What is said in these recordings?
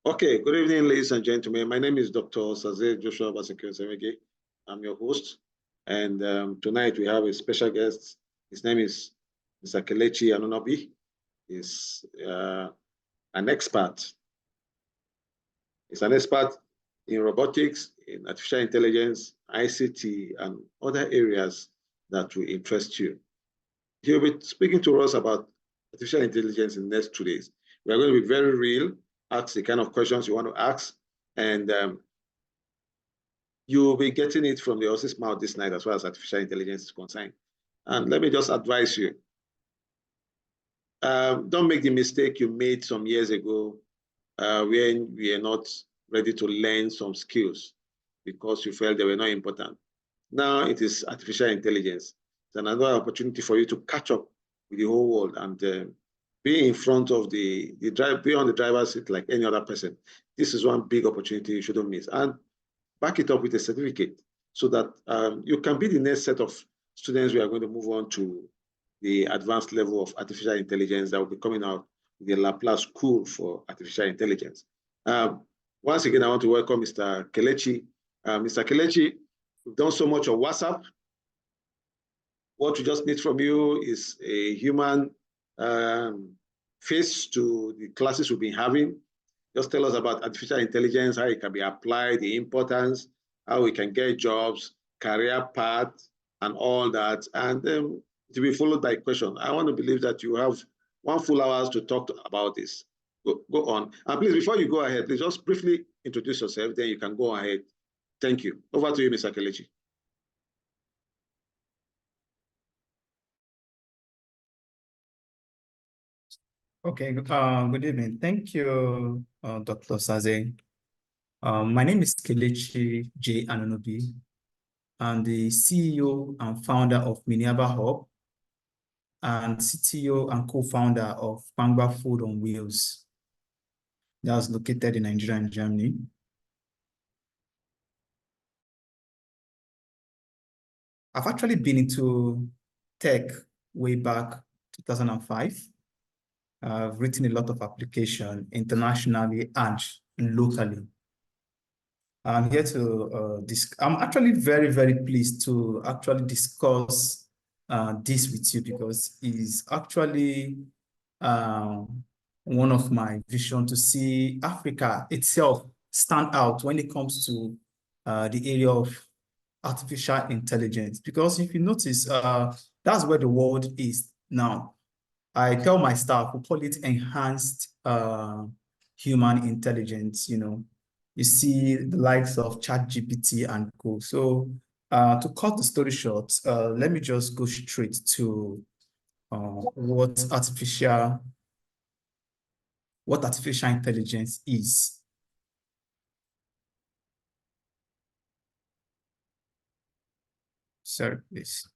Okay, good evening, ladies and gentlemen. My name is Dr. Saze Joshua Basekiosewege. I'm your host. And tonight we have a special guest. His name is Mr. Kelechi Anunobi. He's an expert. He's an expert in robotics, in artificial intelligence, ICT, and other areas that will interest you. He'll be speaking to us about artificial intelligence in the next 2 days. We are going to be very real, ask the kind of questions you want to ask, and you'll be getting it from the horse's mouth this night as far as artificial intelligence is concerned. And let me just advise you, don't make the mistake you made some years ago when we are not ready to learn some skills because you felt they were not important. Now it is artificial intelligence. It's another opportunity for you to catch up with the whole world and be in front of be on the driver's seat like any other person. This is one big opportunity you shouldn't miss. And back it up with a certificate so that you can be the next set of students we are going to move on to the advanced level of artificial intelligence that will be coming out with the Laplace School for Artificial Intelligence. Once again, I want to welcome Mr. Kelechi. Mr. Kelechi, we've done so much on WhatsApp. What we just need from you is a human face to the classes we've been having. Just tell us about artificial intelligence, how it can be applied, the importance, how we can get jobs, career path, and all that. And then to be followed by a question. I want to believe that you have 1 full hour to talk about this. Go on. And please, before you go ahead, please just briefly introduce yourself, then you can go ahead. Thank you. Over to you, Mr. Kelechi. Okay, good evening. Thank you, Dr. Saze. My name is Kelechi J. Anunobi. I'm the CEO and founder of Miniaba Hub and CTO and co-founder of Pangba Food on Wheels. That's located in Nigeria and Germany. I've actually been into tech way back 2005. I've written a lot of applications internationally and locally. I'm here to I'm actually very, very pleased to actually discuss this with you because it's actually one of my vision to see Africa itself stand out when it comes to the area of artificial intelligence. Because if you notice, that's where the world is now. I tell my staff, we call it enhanced human intelligence. You see the likes of ChatGPT and co. So to cut the story short, let me just go straight to what artificial intelligence is. Sorry, please.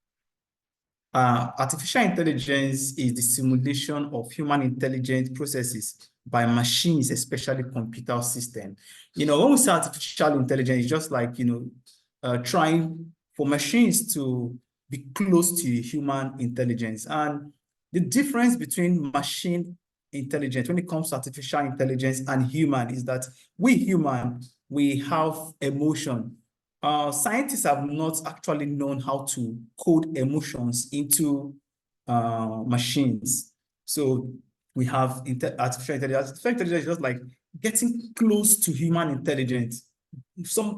Artificial intelligence is the simulation of human intelligence processes by machines, especially computer systems. When we say artificial intelligence, it's just like, trying for machines to be close to human intelligence. And the difference between machine intelligence when it comes to artificial intelligence and human is that we human, we have emotion. Scientists have not actually known how to code emotions into machines. So we have artificial intelligence. Artificial intelligence is just like getting close to human intelligence.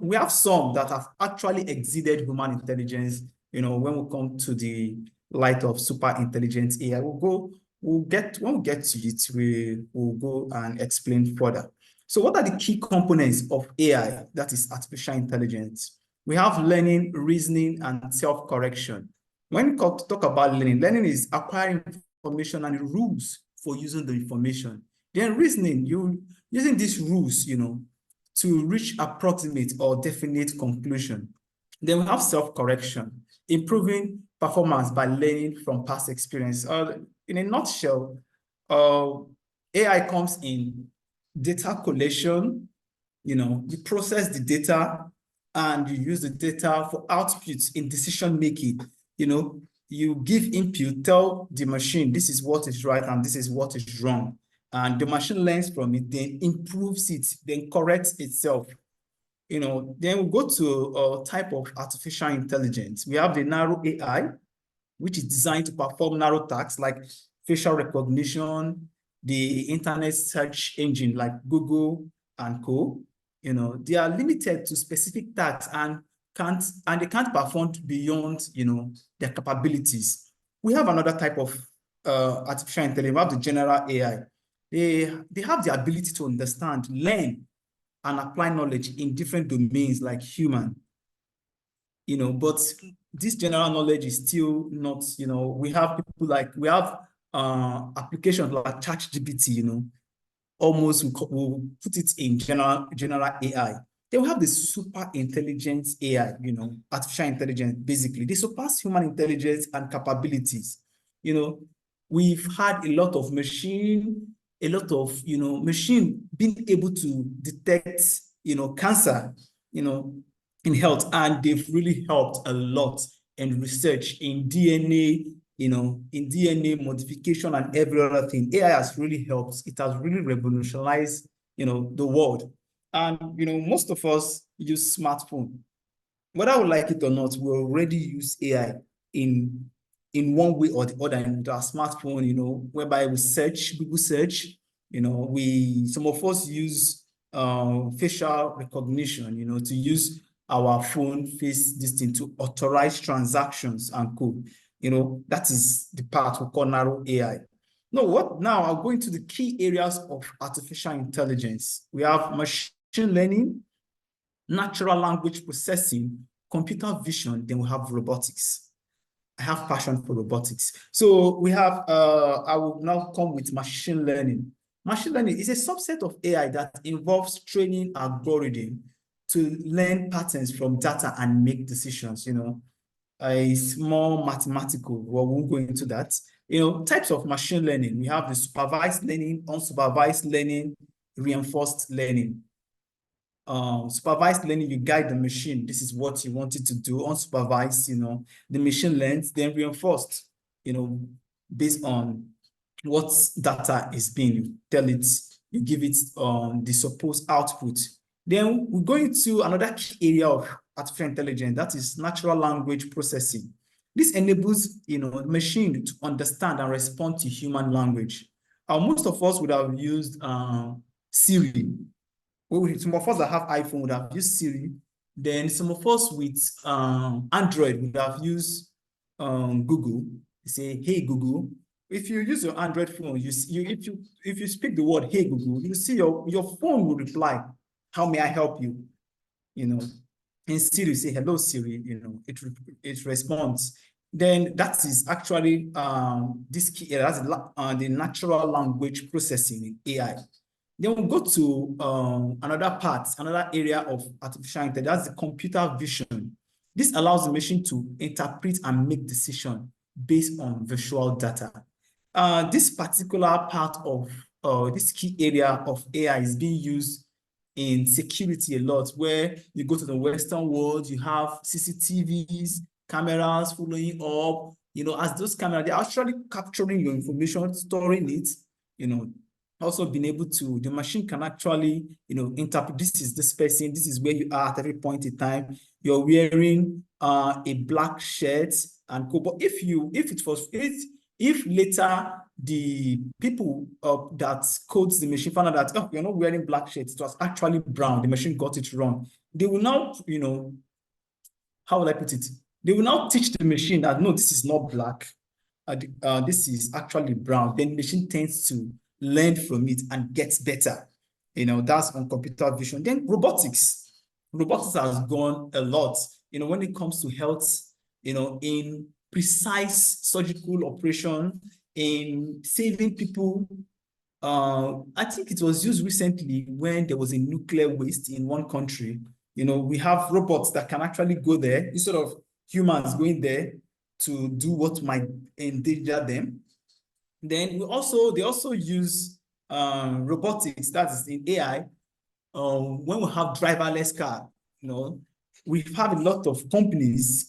We have some that have actually exceeded human intelligence. When we come to the light of super intelligence AI, when we get to it, we'll go and explain further. So what are the key components of AI, that is artificial intelligence? We have learning, reasoning, and self-correction. When we talk about learning is acquiring information and the rules for using the information. Then reasoning, using these rules, to reach approximate or definite conclusion. Then we have self-correction, improving performance by learning from past experience. In a nutshell, AI comes in data collection. You process the data and you use the data for outputs in decision making. You give input, tell the machine this is what is right and this is what is wrong. and the machine learns from it, then improves it, then corrects itself. Then we go to a type of artificial intelligence. We have the narrow AI, which is designed to perform narrow tasks like facial recognition, the internet search engine like Google and co. They are limited to specific tasks and they can't perform beyond their capabilities. We have another type of artificial intelligence. We have the general AI. They have the ability to understand, learn, and apply knowledge in different domains like human. But this general knowledge is still not, we have applications like ChatGPT, almost we'll put it in general AI. Then we have the super intelligence AI, artificial intelligence, basically. They surpass human intelligence and capabilities. We've had a lot of machine being able to detect, cancer, in health, and they've really helped a lot in research in DNA, in DNA modification and every other thing. AI has really helped. It has really revolutionized, the world. And, most of us use smartphone. Whether we like it or not, we already use AI in one way or the other in our smartphone, whereby we search, Google search, some of us use facial recognition, to use our phone face this thing to authorize transactions and code. That is the part we call narrow AI. Now I'll go into the key areas of artificial intelligence. We have machine learning, natural language processing, computer vision, then we have robotics. I have passion for robotics. So we have, I will now come with machine learning. Machine learning is a subset of AI that involves training algorithm to learn patterns from data and make decisions. It's more mathematical. Well, we won't go into that. Types of machine learning. We have the supervised learning, unsupervised learning, reinforced learning. Supervised learning, you guide the machine. This is what you want it to do. Unsupervised, the machine learns, then reinforced, based on what data is being, you tell it, you give it the supposed output. Then we go into another key area of artificial intelligence, that is natural language processing. This enables, the machine to understand and respond to human language. Most of us would have used Siri. Some of us that have iPhone would have used Siri. Then some of us with Android would have used Google. You say, hey, Google. If you use your Android phone, if you speak the word, hey, Google, you see your phone will reply, how may I help you? In Siri, say, hello, Siri, it responds. Then that is actually this key area, that's the natural language processing in AI. Then we'll go to another area of artificial intelligence, that's the computer vision. This allows the machine to interpret and make decisions based on visual data. This particular part of this key area of AI is being used in security a lot, where you go to the Western world, you have CCTVs, cameras following up, as those cameras, they're actually capturing your information, storing it, also being able to, the machine can actually, interpret, this is this person, this is where you are at every point in time, you're wearing a black shirt and cool. But if later the people that codes the machine found out that, oh, you're not wearing black shirts, it was actually brown, the machine got it wrong, they will now, how will I put it? They will now teach the machine that, no, this is not black, this is actually brown. Then the machine tends to learn from it and gets better. That's on computer vision. Then robotics. Robotics has gone a lot, when it comes to health, in precise surgical operation, in saving people. I think it was used recently when there was a nuclear waste in one country. We have robots that can actually go there instead of humans going there to do what might endanger them. Then they also use robotics, that is in AI, when we have driverless car. We have a lot of companies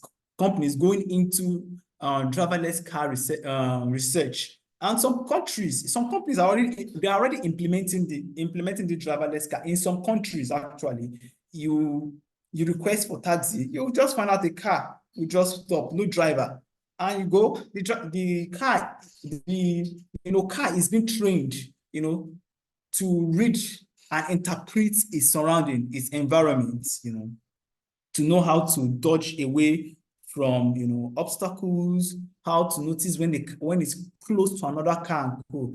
going into driverless car research. And some companies are already implementing the driverless car. In some countries, actually, you request for taxi, you just find out the car, you just stop, no driver, and you go. The car is being trained, to read and interpret its surrounding, its environment, to know how to dodge away from obstacles, how to notice when it's close to another car and go.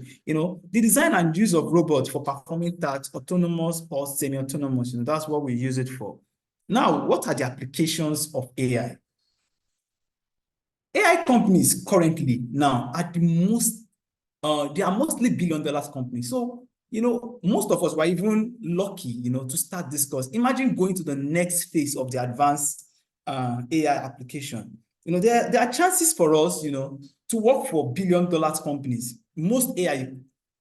The design and use of robots for performing tasks, autonomous or semi-autonomous, that's what we use it for. Now, what are the applications of AI? AI companies currently now are they are mostly billion-dollar companies. So, most of us were even lucky, to start this course. Imagine going to the next phase of the advanced AI application. There are chances for us, to work for billion-dollar companies. Most AI,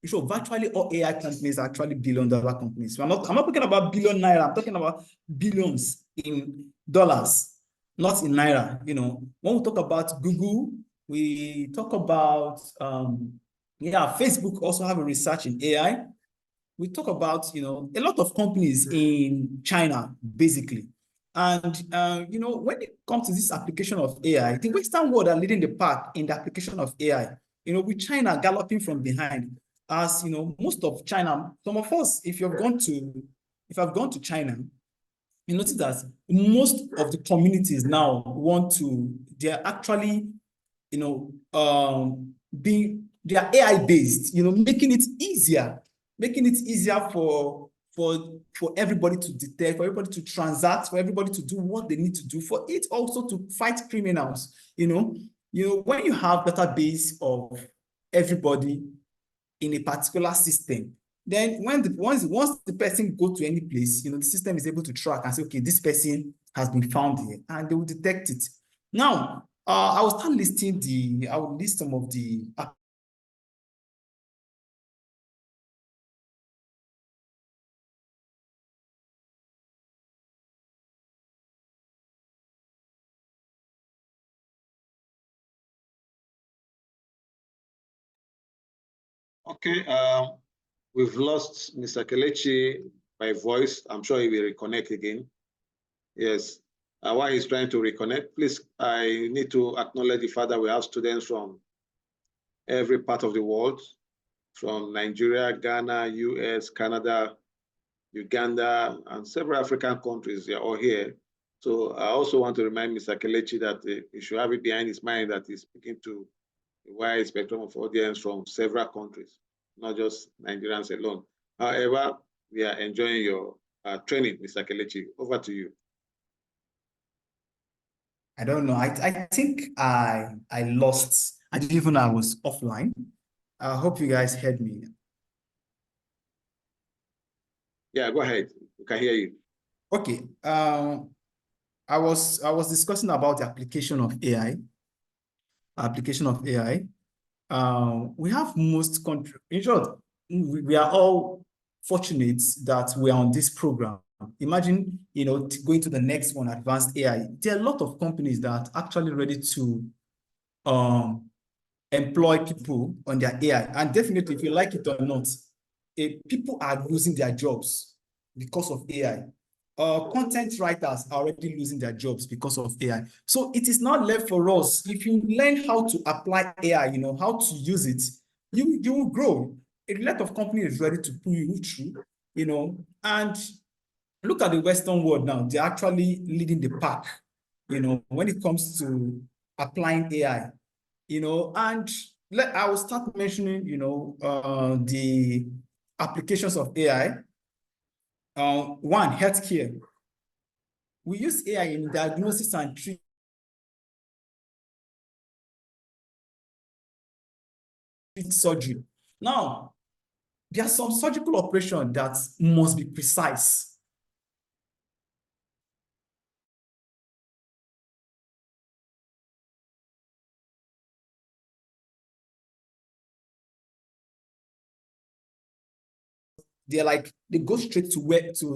virtually all AI companies are actually billion-dollar companies. So I'm not talking about billion naira. I'm talking about billions in dollars, not in naira. When we talk about Google, we talk about Facebook also have a research in AI. We talk about, a lot of companies in China, basically. And, when it comes to this application of AI, the Western world are leading the pack in the application of AI, with China galloping from behind. As, most of China, some of us, if I've gone to China, you notice that most of the communities now they're actually, they are AI based, making it easier for everybody to detect, for everybody to transact, for everybody to do what they need to do, for it also to fight criminals. When you have database of everybody in a particular system, then once the person go to any place, the system is able to track and say, okay, this person has been found here, and they will detect it. Now, I will list some of the Okay, we've lost Mr. Kelechi by voice. I'm sure he will reconnect again. Yes. While he's trying to reconnect, please, I need to acknowledge the fact that we have students from every part of the world, from Nigeria, Ghana, US, Canada, Uganda, and several African countries. They are all here. So I also want to remind Mr. Kelechi that he should have it behind his mind that he's speaking to a wide spectrum of audience from several countries, not just Nigerians alone. However, we are enjoying your training, Mr. Kelechi. Over to you. I don't know. I think I lost. I didn't even know I was offline. I hope you guys heard me. Yeah, go ahead. We can hear you. Okay. I was discussing about the application of AI. We have most countries. In short, we are all fortunate that we are on this program. Imagine, going to the next one, advanced AI. There are a lot of companies that are actually ready to employ people on their AI. And definitely, if you like it or not, people are losing their jobs because of AI. Content writers are already losing their jobs because of AI. So it is not left for us. If you learn how to apply AI, how to use it, you will grow. A lot of companies ready to pull you through, and look at the Western world now. They're actually leading the pack, when it comes to applying AI, and I will start mentioning, the applications of AI. One, healthcare. We use AI in diagnosis and treatment surgery. Now, there are some surgical operations that must be precise. They go straight to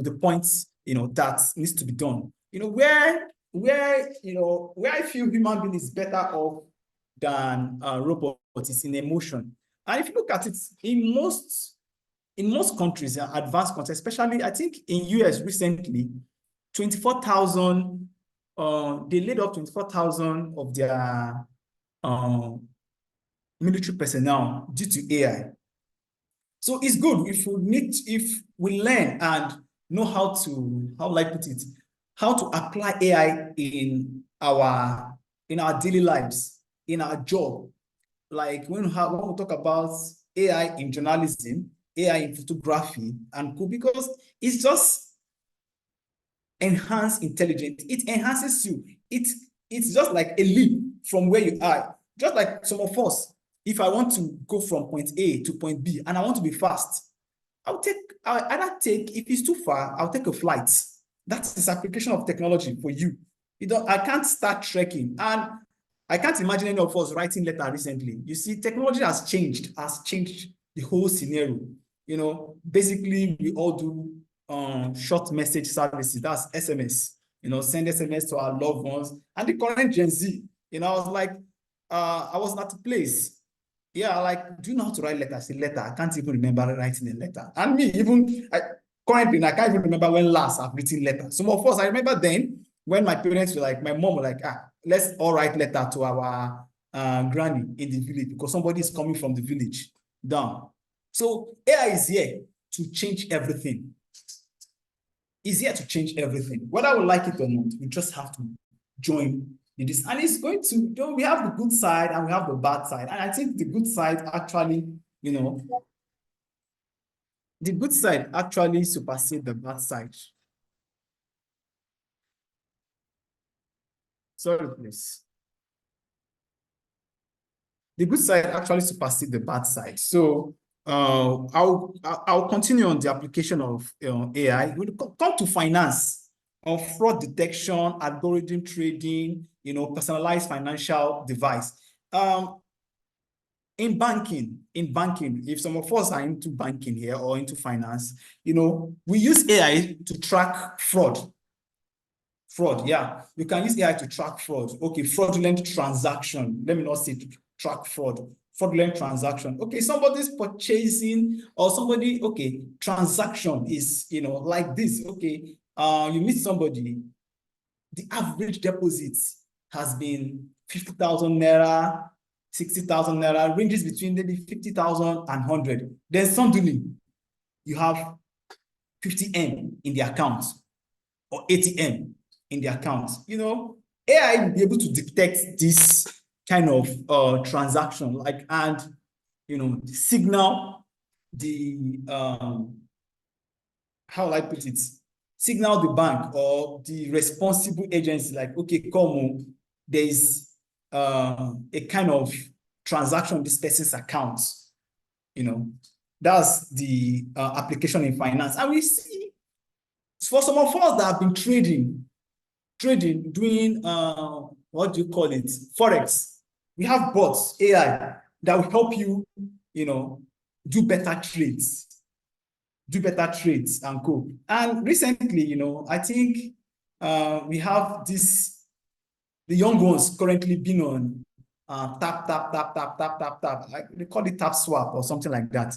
the points, that needs to be done. Where I feel human being is better off than robots is in emotion. And if you look at it, in most countries, advanced countries, especially I think in US recently, 24,000, they laid off 24,000 of their military personnel due to AI. So it's good if we learn and know how will I put it, how to apply AI in our daily lives, in our job. Like when we talk about AI in journalism, AI in photography, and because it's just enhanced intelligence. It enhances you. It's just like a leap from where you are. Just like some of us, if I want to go from point A to point B and I want to be fast, I'll either take, if it's too far, I'll take a flight. That's this application of technology for you. I can't start trekking. And I can't imagine any of us writing letter recently. You see, technology has changed the whole scenario. Basically, we all do short message services. That's SMS. Send SMS to our loved ones. And the current Gen Z, I was like, I was at a place. Yeah, like, do you know how to write letters? A letter. I can't even remember writing a letter. And me, currently, I can't even remember when last I've written letters. Some of us, I remember then when my parents were like, my mom were like, let's all write letter to our granny in the village because somebody is coming from the village down. So AI is here to change everything. It's here to change everything. Whether we like it or not, we just have to join this. And it's going to, we have the good side and we have the bad side. And I think the good side actually, the good side actually supersedes the bad side. Sorry, please. The good side actually supersedes the bad side. So I'll continue on the application of AI. We'll come to finance, of fraud detection, algorithm trading, personalized financial device. In banking, if some of us are into banking here or into finance, we use AI to track fraud. Yeah. You can use AI to track fraud. Okay, fraudulent transaction. Let me not say to track fraud. Fraudulent transaction. Okay, somebody's purchasing or somebody, okay, transaction is, like this. Okay, you meet somebody, the average deposit has been 50,000 naira, 60,000 naira, ranges between maybe 50,000 and 100. Then suddenly you have 50M in the account or 80M in the account. AI will be able to detect this kind of transaction, and signal the how will I put it? Signal the bank or the responsible agency, like, okay, come on, there is a kind of transaction in this person's account. That's the application in finance. And we see for some of us that have been trading, doing what do you call it? Forex. We have bots, AI, that will help you, do better trades. And co. And recently, I think we have the young ones currently been on tap. They call it tap swap or something like that.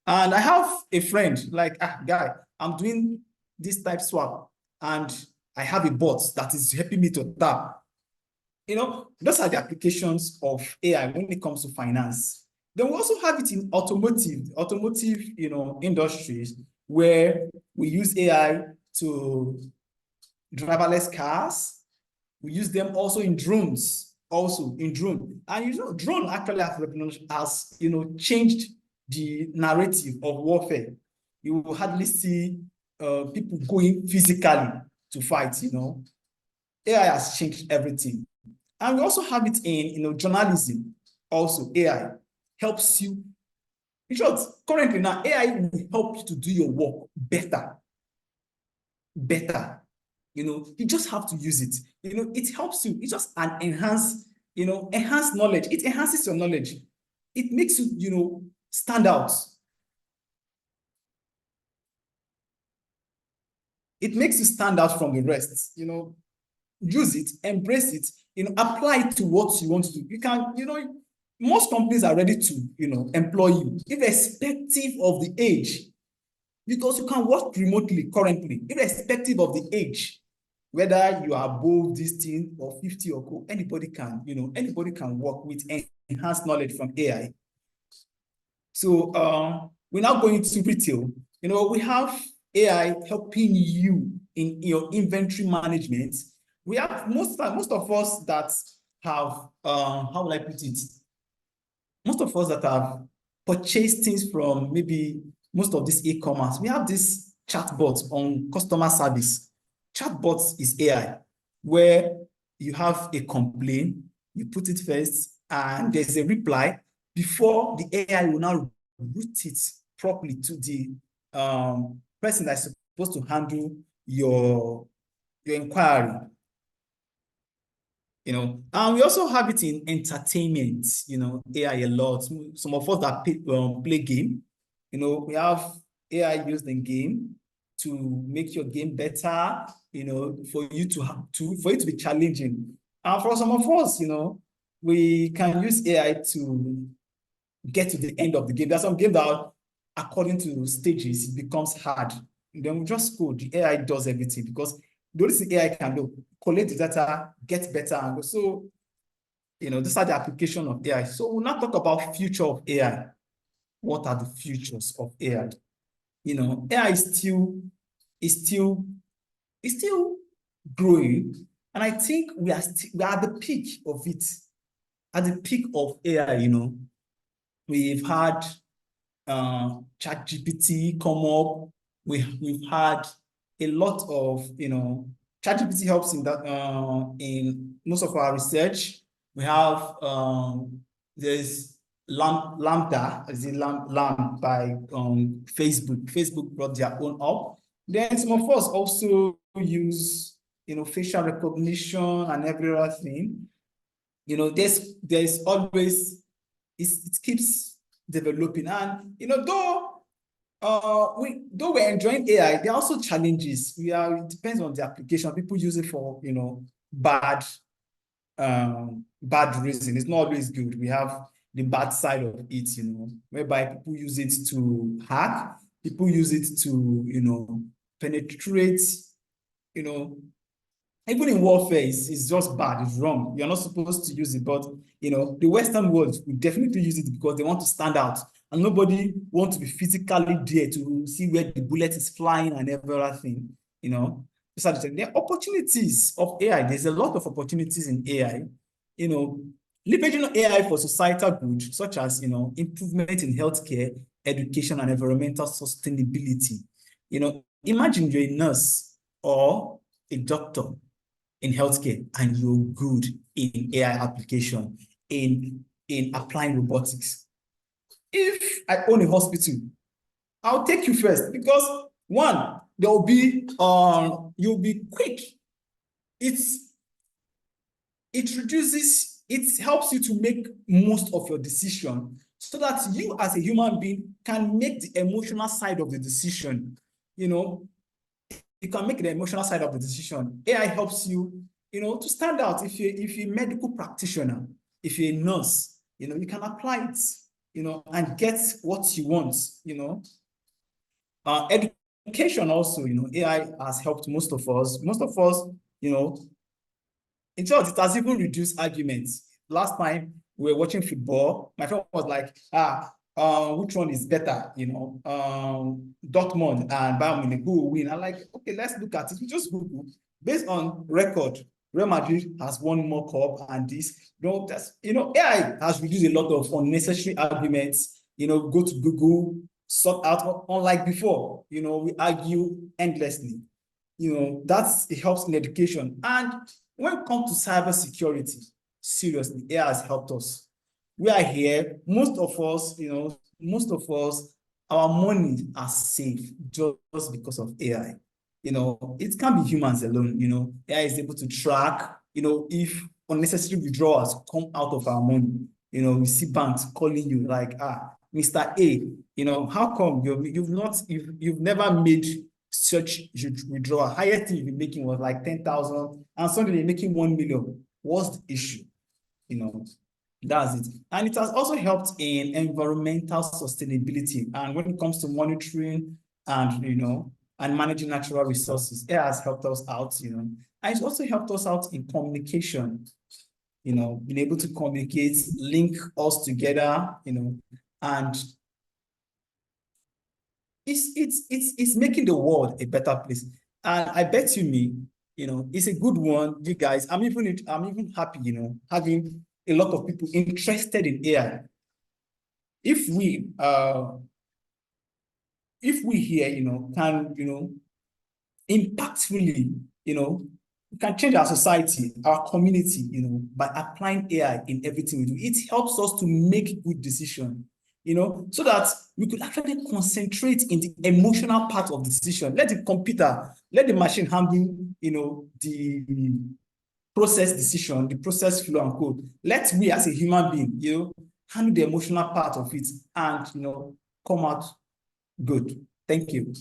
And I have a friend, like, guy, I'm doing this type swap and I have a bot that is helping me to tap. Those are the applications of AI when it comes to finance. Then we also have it in automotive, industries, where we use AI to driverless cars. We use them also in drones, And drone actually has changed the narrative of warfare. You will hardly see people going physically to fight. AI has changed everything. And we also have it in journalism. Also, AI helps you. In short, currently now, AI will help you to do your work better. You just have to use it. It helps you. It's just an enhanced knowledge. It enhances your knowledge. It makes you, stand out. It makes you stand out from the rest. Use it, embrace it, apply it to what you want to do. You can, most companies are ready to, employ you, irrespective of the age, because you can work remotely currently, irrespective of the age, whether you are above this thing or 50 or co, anybody can, anybody can work with enhanced knowledge from AI. So we're now going to retail. We have AI helping you in your inventory management. We have most of us that have, how will I put it? Most of us that have purchased things from maybe most of this e-commerce, we have this chatbot on customer service. Chatbot is AI, where you have a complaint, you put it first, and there's a reply before the AI will now route it properly to the person that's supposed to handle your inquiry. And we also have it in entertainment, AI a lot. Some of us that play game, we have AI used in game to make your game better, for you to be challenging. And for some of us, we can use AI to get to the end of the game. There's some game that, according to stages, it becomes hard. And then we just code. The AI does everything, because the only thing AI can do, collect the data, get better, and go. So, these are the application of AI. So we'll now talk about future of AI. What are the futures of AI? AI is still growing, and I think we are at the peak of it. At the peak of AI, we've had ChatGPT come up. We've had a lot of, ChatGPT helps in that, in most of our research. We have, there's Lambda, Lamb by Facebook. Facebook brought their own up. Then some of us also use, facial recognition and every other thing. There's always, it keeps developing. And, though we're enjoying AI, there are also challenges. It depends on the application. People use it for, bad reason. It's not always good. We have the bad side of it, whereby people use it to hack, people use it to, penetrate, even in warfare, it's just bad, it's wrong. You're not supposed to use it, but the Western world will definitely use it because they want to stand out, and nobody wants to be physically there to see where the bullet is flying and everything. There are opportunities of AI. There's a lot of opportunities in AI. Leveraging AI for societal good, such as improvement in healthcare, education, and environmental sustainability. Imagine you're a nurse or a doctor in healthcare, and you're good in AI application, in applying robotics. If I own a hospital, I'll take you first, because one, you'll be quick. It helps you to make most of your decision, so that you as a human being can make the emotional side of the decision. You can make the emotional side of the decision. AI helps you, to stand out. If you're a medical practitioner, if you're a nurse, you can apply it, and get what you want, Education also, AI has helped most of us. Most of us, in short, it has even reduced arguments. Last time we were watching football, my friend was like, which one is better? Dortmund and Bayern Munich, who will win? I'm like, okay, let's look at it. We just Google. Based on record, Real Madrid has won more cup, and this. AI has reduced a lot of unnecessary arguments. Go to Google, sort out. Unlike before, we argue endlessly. It helps in education. And when it comes to cybersecurity, seriously, AI has helped us. We are here. Most of us, our money are safe just because of AI. It can't be humans alone. AI is able to track, if unnecessary withdrawals come out of our money. We see banks calling you like, Mr. A, how come you've never made such withdrawal? Highest thing you've been making was like 10,000, and suddenly you're making 1 million. What's the issue? That's it. And it has also helped in environmental sustainability. And when it comes to monitoring and, and managing natural resources, it has helped us out, And it's also helped us out in communication, being able to communicate, link us together, and it's making the world a better place. And I bet me, it's a good one, you guys. I'm even happy, having a lot of people interested in AI. If we here, can, impactfully, we can change our society, our community, by applying AI in everything we do. It helps us to make good decisions, so that we could actually concentrate in the emotional part of the decision. Let the machine handle, the process decision, the process flow and code. Let me as a human being, handle the emotional part of it and, come out good. Thank you.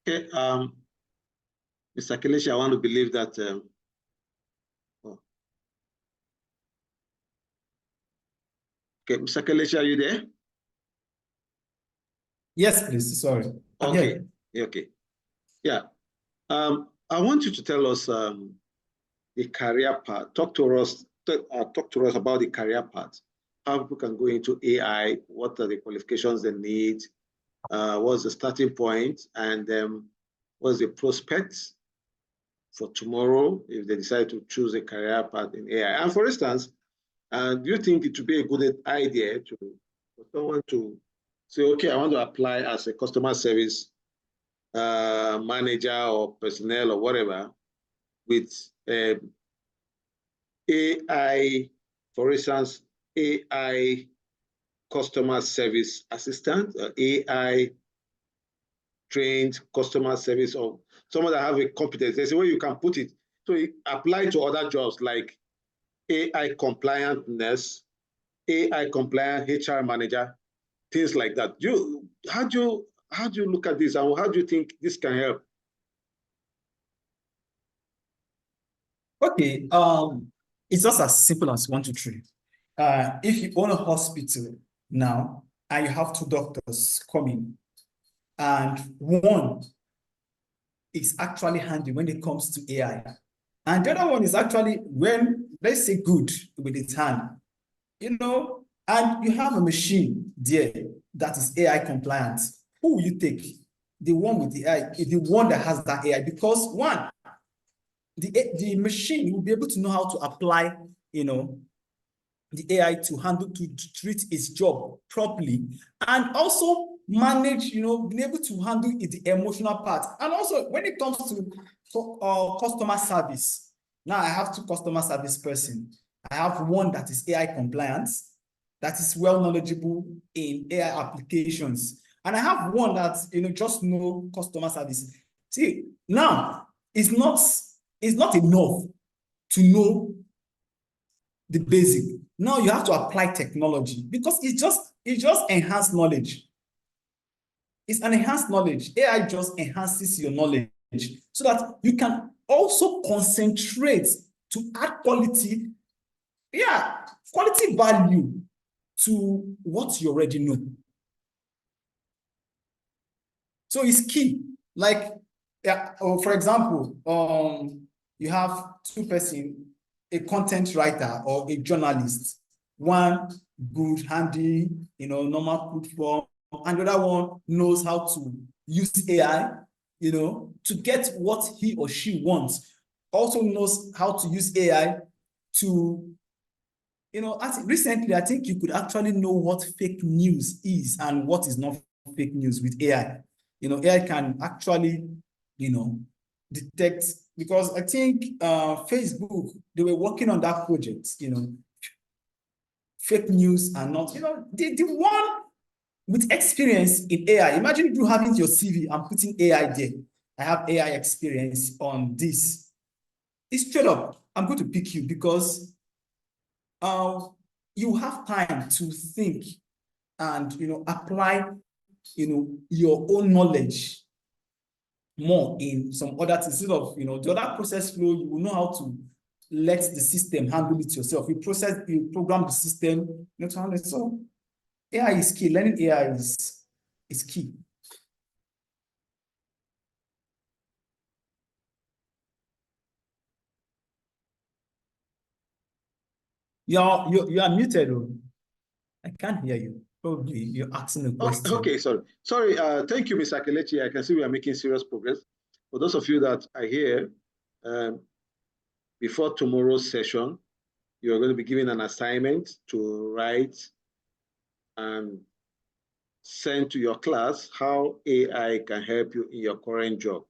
Okay, Mr. Kelechi, I want to believe that. Oh. Okay, Mr. Kelechi, are you there? Yes, please. Sorry. Okay. Okay. Yeah. I want you to tell us the career path. Talk to us about the career path. How people can go into AI. What are the qualifications they need? What's the starting point, and what's the prospects for tomorrow if they decide to choose a career path in AI? And for instance, do you think it would be a good idea for someone to say, okay, I want to apply as a customer service manager or personnel or whatever with AI, for instance, AI customer service assistant, AI trained customer service, or someone that have a competence. There's a way you can put it. So it apply to other jobs like AI compliant nurse, AI compliant HR manager, things like that. How do you look at this, and how do you think this can help? Okay. It's just as simple as 1, 2, 3. If you own a hospital now and you have 2 doctors coming, and one is actually handy when it comes to AI, and the other one is actually, when, let's say, good with its hand, and you have a machine there that is AI compliant, who will you take? The one with the AI, the one that has that AI, because one, the machine will be able to know how to apply, the AI to treat its job properly, and also manage, being able to handle the emotional part. And also when it comes to customer service, now I have 2 customer service person. I have one that is AI compliant, that is well knowledgeable in AI applications, and I have one that, just know customer service. See, now it's not enough to know the basic. Now you have to apply technology, because it's just enhanced knowledge. It's an enhanced knowledge. AI just enhances your knowledge so that you can also concentrate to add quality value to what you already know. So it's key. Like, for example, you have 2 person, a content writer or a journalist, one good, handy, normal good form, and the other one knows how to use AI, to get what he or she wants. Also knows how to use AI to, recently, I think you could actually know what fake news is and what is not fake news with AI. AI can actually, detect, because I think Facebook, they were working on that project, fake news are not, the one with experience in AI. Imagine you having your CV and putting AI there. I have AI experience on this. It's straight up, I'm going to pick you because you have time to think and, apply, your own knowledge more in some other things. Instead of, the other process flow, you will know how to let the system handle it yourself. You program the system, to handle it. So AI is key. Learning AI is key. You are muted. I can't hear you. Probably you're asking a question. Okay, sorry. Thank you, Mr. Kelechi. I can see we are making serious progress. For those of you that are here, before tomorrow's session, you're going to be given an assignment to write and send to your class how AI can help you in your current job.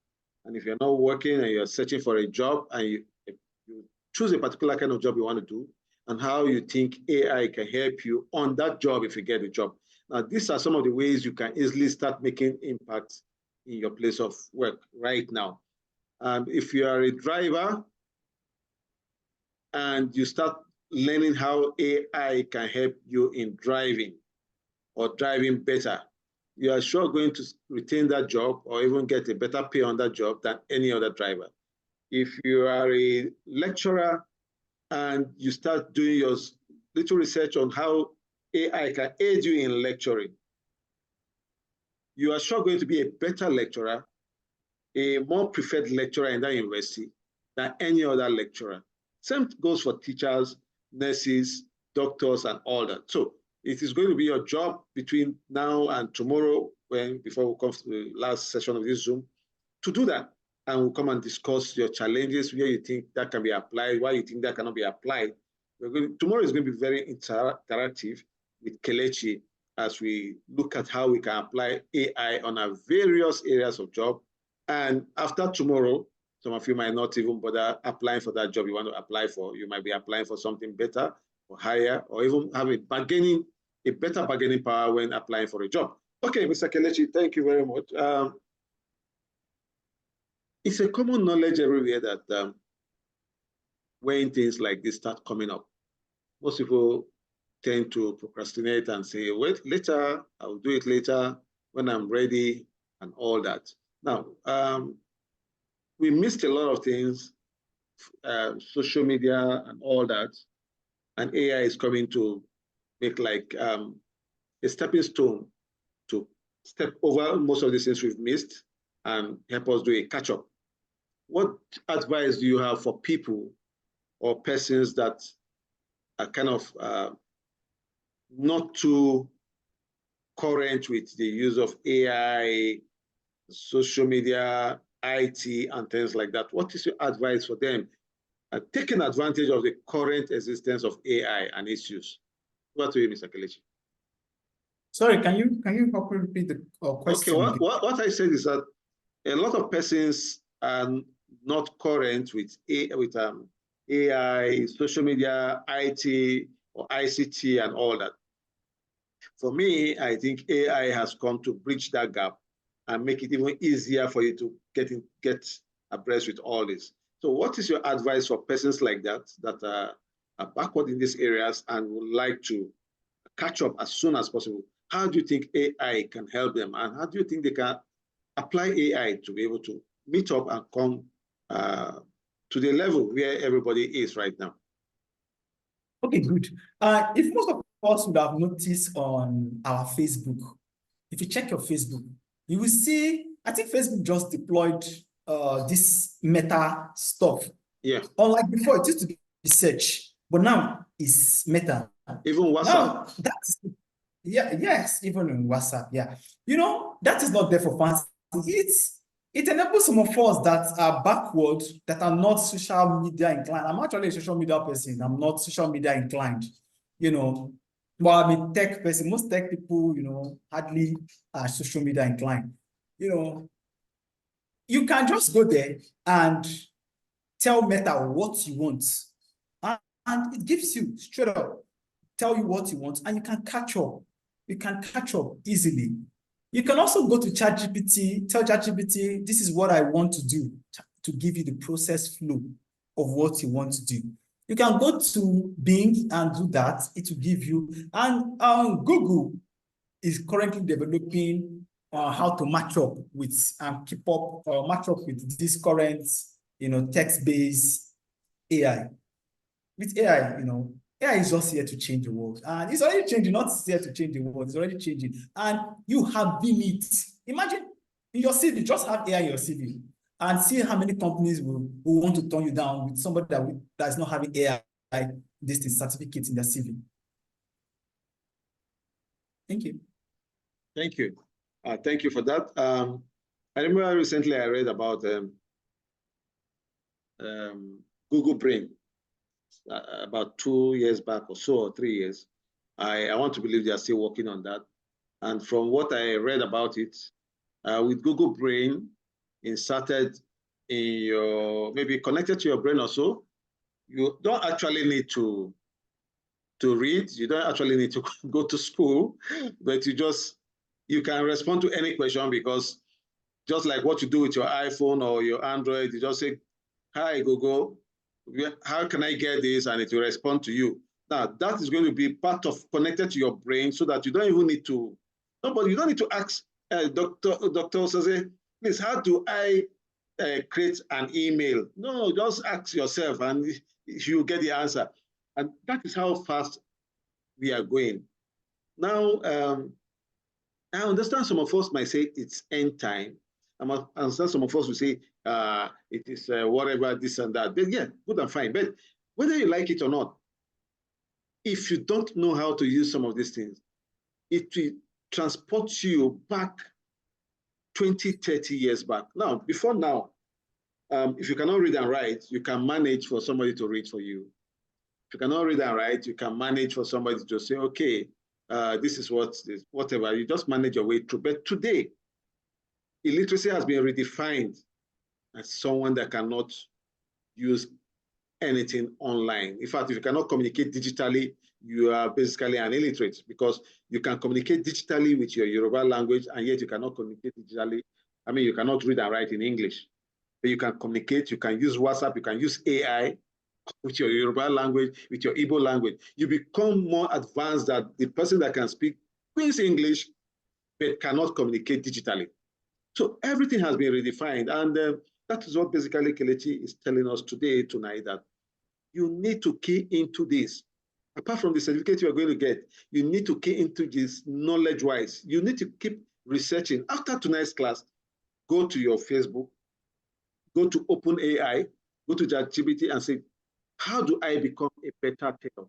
And if you're not working and you're searching for a job and you choose a particular kind of job you want to do, and how you think AI can help you on that job if you get a job. Now, these are some of the ways you can easily start making impact in your place of work right now. If you are a driver and you start learning how AI can help you in driving or driving better, you are sure going to retain that job or even get a better pay on that job than any other driver. If you are a lecturer and you start doing your little research on how AI can aid you in lecturing, you are sure going to be a better lecturer, a more preferred lecturer in that university than any other lecturer. Same goes for teachers, nurses, doctors, and all that. So it is going to be your job between now and tomorrow, before we come to the last session of this Zoom, to do that. And we'll come and discuss your challenges, where you think that can be applied, why you think that cannot be applied. Tomorrow is going to be very interactive with Kelechi as we look at how we can apply AI on our various areas of job. And after tomorrow, some of you might not even bother applying for that job you want to apply for. You might be applying for something better or higher, or even have a better bargaining power when applying for a job. Okay, Mr. Kelechi, thank you very much. It's a common knowledge everywhere that when things like this start coming up, most people tend to procrastinate and say, wait, later, I'll do it later when I'm ready and all that. Now, we missed a lot of things, social media and all that, and AI is coming to make like a stepping stone to step over most of the things we've missed and help us do a catch-up. What advice do you have for people or persons that are kind of not too current with the use of AI, social media, IT, and things like that? What is your advice for them taking advantage of the current existence of AI and its use? What to you, Mr. Kelechi? Sorry, can you help me repeat the question? Okay, what I said is that a lot of persons are not current with AI, social media, IT, or ICT, and all that. For me, I think AI has come to bridge that gap and make it even easier for you to get abreast with all this. So what is your advice for persons like that are backward in these areas and would like to catch up as soon as possible? How do you think AI can help them? And how do you think they can apply AI to be able to meet up and come to the level where everybody is right now? Okay, good. If most of us would have noticed on our Facebook, if you check your Facebook, you will see, I think Facebook just deployed this Meta stuff. Yeah. Unlike before, it used to be search, but now it's Meta. Even WhatsApp. Now, yes, even in WhatsApp, yeah. That is not there for fancy. It enables some of us that are backward, that are not social media inclined. I'm actually a social media person. I'm not social media inclined, but I'm a tech person. Most tech people, hardly are social media inclined. You can just go there and tell Meta what you want. And it gives you straight up, tell you what you want, and you can catch up. You can catch up easily. You can also go to ChatGPT, tell ChatGPT, this is what I want to do, to give you the process flow of what you want to do. You can go to Bing and do that. It will give you, and Google, is currently developing how to match up with and keep up match up with this current, text-based AI. With AI, AI is just here to change the world, and it's already changing. Not here to change the world; it's already changing, and you have been it. Imagine in your CV, just have AI in your CV, and see how many companies will want to turn you down with somebody that is not having AI this certificate in their CV. Thank you. Thank you. Thank you for that. I remember recently I read about Google Brain about 2 years back or so, or 3 years. I want to believe they are still working on that. And from what I read about it, with Google Brain inserted in your, maybe connected to your brain or so, you don't actually need to read. You don't actually need to go to school, but you can respond to any question, because just like what you do with your iPhone or your Android, you just say, "Hi, Google, how can I get this?" And it will respond to you. Now, that is going to be part of connected to your brain, so that you don't even need to, you don't need to ask Dr. Osaze, please, how do I create an email? No, just ask yourself and you get the answer. And that is how fast we are going. Now, I understand some of us might say it's end time. I understand some of us will say it is whatever, this and that. But yeah, good and fine. But whether you like it or not, if you don't know how to use some of these things, it will transport you back 20, 30 years back. Now, before now, if you cannot read and write, you can manage for somebody to read for you. If you cannot read and write, you can manage for somebody to say, okay, this is whatever. You just manage your way through. But today, illiteracy has been redefined as someone that cannot use anything online. In fact, if you cannot communicate digitally, you are basically an illiterate, because you can communicate digitally with your Yoruba language, and yet you cannot communicate digitally. I mean, you cannot read and write in English, but you can communicate, you can use WhatsApp, you can use AI with your Yoruba language, with your Igbo language. You become more advanced than the person that can speak Queen's English, but cannot communicate digitally. So everything has been redefined. And that is what basically Kelechi is telling us tonight, that you need to key into this. Apart from the certificate you are going to get, you need to key into this knowledge-wise. You need to keep researching. After tonight's class, go to your Facebook, go to OpenAI, go to ChatGPT and say, how do I become a better tailor,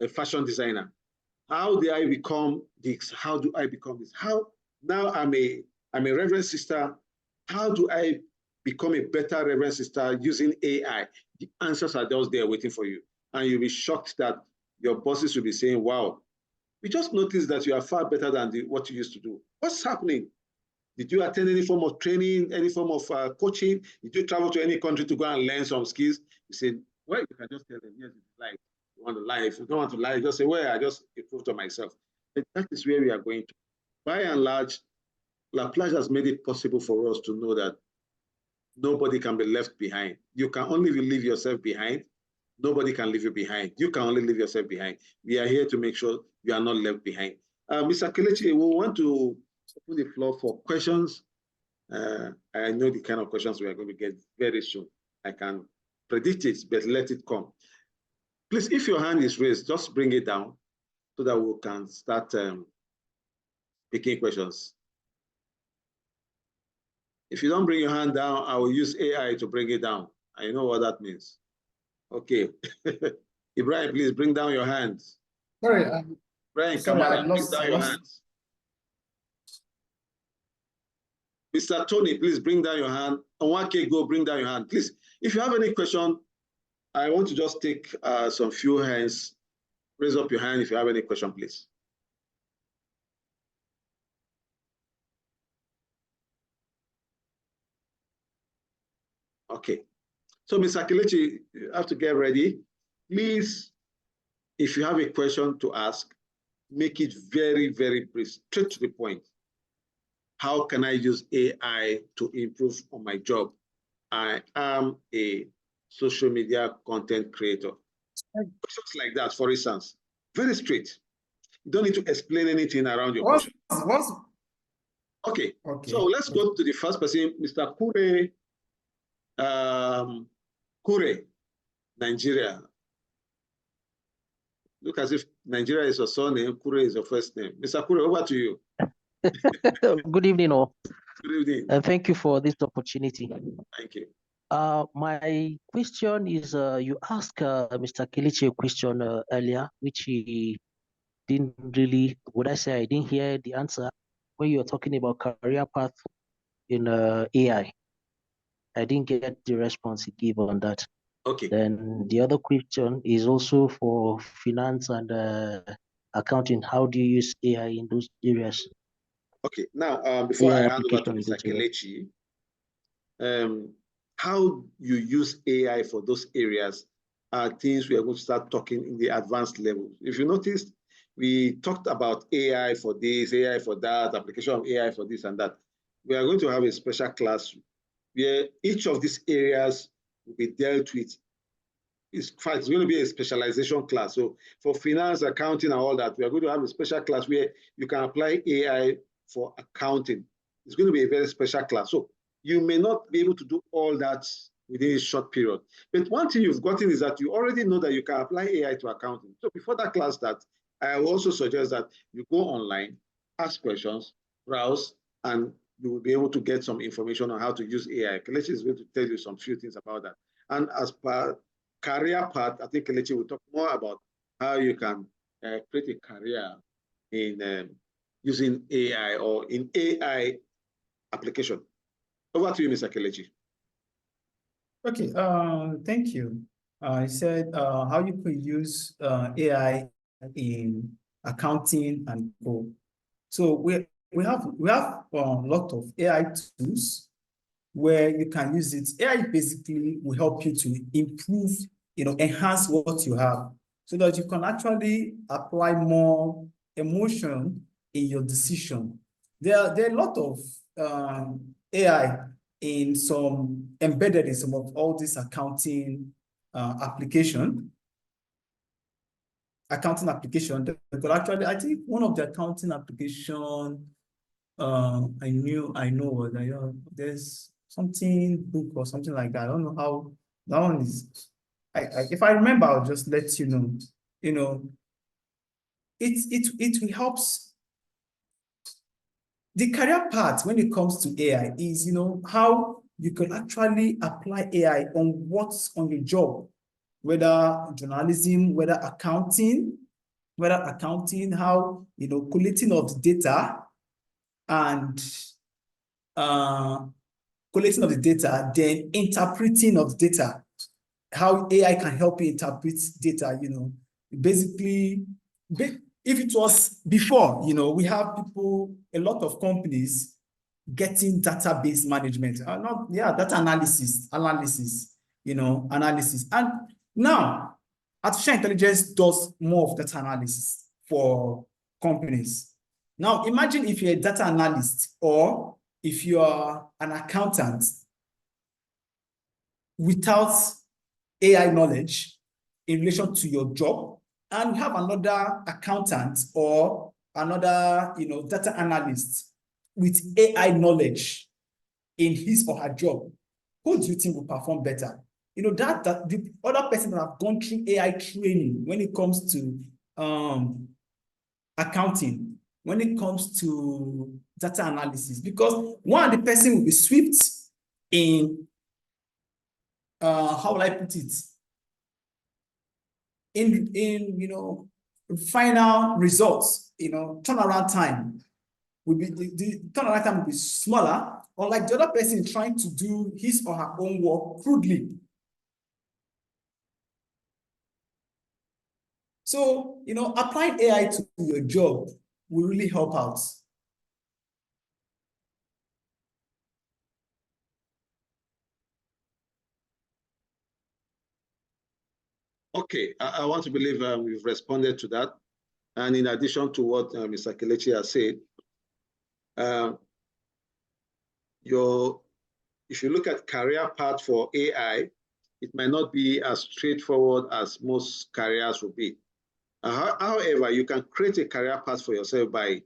a fashion designer? How do I become this? How do I become this? How now I'm a Reverend Sister. How do I become a better Reverend Sister using AI? The answers are just there waiting for you. And you'll be shocked that your bosses will be saying, wow, we just noticed that you are far better than what you used to do. What's happening? Did you attend any form of training, any form of coaching? Did you travel to any country to go and learn some skills? You say, well, you can just tell them, yes, it's like, you want to lie. If you don't want to lie, just say, well, I just improved on myself. But that is where we are going to. By and large, Laplace has made it possible for us to know that nobody can be left behind. You can only leave yourself behind. Nobody can leave you behind. You can only leave yourself behind. We are here to make sure you are not left behind. Mr. Kelechi, we want to open the floor for questions. I know the kind of questions we are going to get very soon. I can predict it, but let it come. Please, if your hand is raised, just bring it down so that we can start picking questions. If you don't bring your hand down, I will use AI to bring it down. I know what that means. Okay. Ibrahim, please bring down your hands. Sorry, Brian, Kamara, bring down your hands. Mr. Tony, please bring down your hand. Onwake, go bring down your hand. Please, if you have any question, I want to just take some few hands. Raise up your hand if you have any question, please. Okay. So, Mr. Kelechi, you have to get ready. Please, if you have a question to ask, make it very, very brief, straight to the point. How can I use AI to improve on my job? I am a social media content creator. Questions like that, for instance, very straight. You don't need to explain anything around your question. Okay. So let's go to the first person, Mr. Kure, Nigeria. Look as if Nigeria is your surname, Kure is your first name. Mr. Kure, over to you. Good evening, all. Good evening. And thank you for this opportunity. Thank you. My question is, you asked Mr. Kelechi a question earlier, which he didn't really, I didn't hear the answer when you were talking about career path in AI. I didn't get the response he gave on that. Okay. Then the other question is also for finance and accounting. How do you use AI in those areas? Okay. Now, before AI I hand over to application in Mr. those areas. Kelechi, how you use AI for those areas are things we are going to start talking in the advanced level. If you noticed, we talked about AI for this, AI for that, application of AI for this and that. We are going to have a special class where each of these areas will be dealt with. It's going to be a specialization class. So for finance, accounting, and all that, we are going to have a special class where you can apply AI for accounting. It's going to be a very special class. So you may not be able to do all that within a short period. But one thing you've gotten is that you already know that you can apply AI to accounting. So before that class starts, I will also suggest that you go online, ask questions, browse, and you will be able to get some information on how to use AI. Kelechi is going to tell you some few things about that. And as per career path, I think Kelechi will talk more about how you can create a career in using AI or in AI application. Over to you, Mr. Kelechi. Okay, thank you. I said how you could use AI in accounting and co. So we have a lot of AI tools where you can use it. AI basically will help you to improve, enhance what you have so that you can actually apply more emotion in your decision. There are a lot of AI embedded in some of all this accounting application. Because actually, I think one of the accounting application I know was there's something book or something like that. I don't know how that one is. If I remember, I'll just let you know. It helps. The career part when it comes to AI is how you can actually apply AI on what's on your job, whether journalism, whether accounting, how collecting of the data and collecting of the data, then interpreting of the data, how AI can help you interpret data, basically, if it was before, we have a lot of companies getting database management, data analysis. And now, artificial intelligence does more of data analysis for companies. Now, imagine if you're a data analyst or if you are an accountant without AI knowledge in relation to your job, and you have another accountant or another data analyst with AI knowledge in his or her job, who do you think will perform better? That the other person that have gone through AI training when it comes to accounting, when it comes to data analysis, because the person will be swift in how will I put it? In final results, turnaround time will be the turnaround time will be smaller, unlike the other person trying to do his or her own work crudely. So, applying AI to your job will really help out. Okay, I want to believe we've responded to that. And in addition to what Mr. Kelechi has said, if you look at career path for AI, it might not be as straightforward as most careers will be. However, you can create a career path for yourself by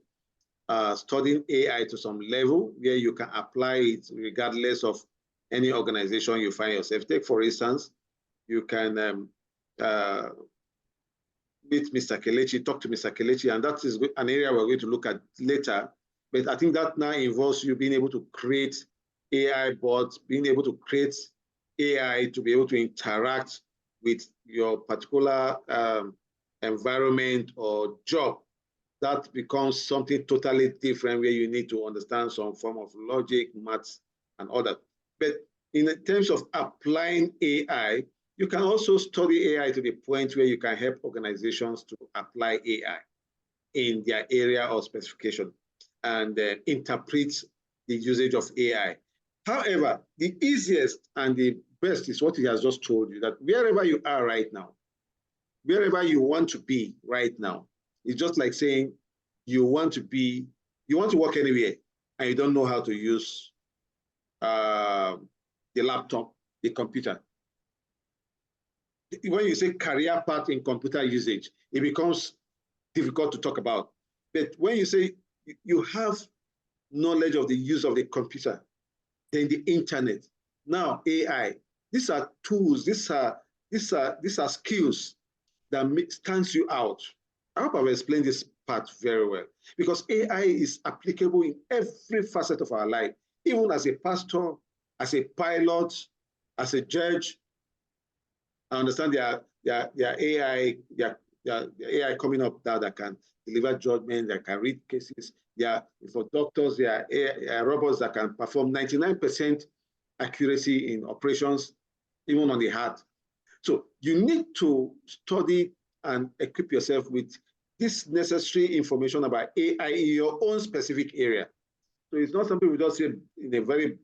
studying AI to some level where you can apply it regardless of any organization you find yourself. Take, for instance, you can meet Mr. Kelechi, talk to Mr. Kelechi, and that is an area we're going to look at later. But I think that now involves you being able to create AI bots, being able to create AI to be able to interact with your particular environment or job. That becomes something totally different where you need to understand some form of logic, maths, and all that. But in terms of applying AI, you can also study AI to the point where you can help organizations to apply AI in their area of specification and interpret the usage of AI. However, the easiest and the best is what he has just told you, that wherever you are right now, wherever you want to be right now, it's just like saying you want to work anywhere and you don't know how to use the laptop, the computer. When you say career path in computer usage, it becomes difficult to talk about. But when you say you have knowledge of the use of the computer, then the internet, now AI, these are tools, these are skills that stands you out. I hope I've explained this part very well, because AI is applicable in every facet of our life, even as a pastor, as a pilot, as a judge. I understand there are AI coming up now that can deliver judgment, that can read cases. For doctors, there are robots that can perform 99% accuracy in operations, even on the heart. So you need to study and equip yourself with this necessary information about AI in your own specific area. So it's not something we just say in a very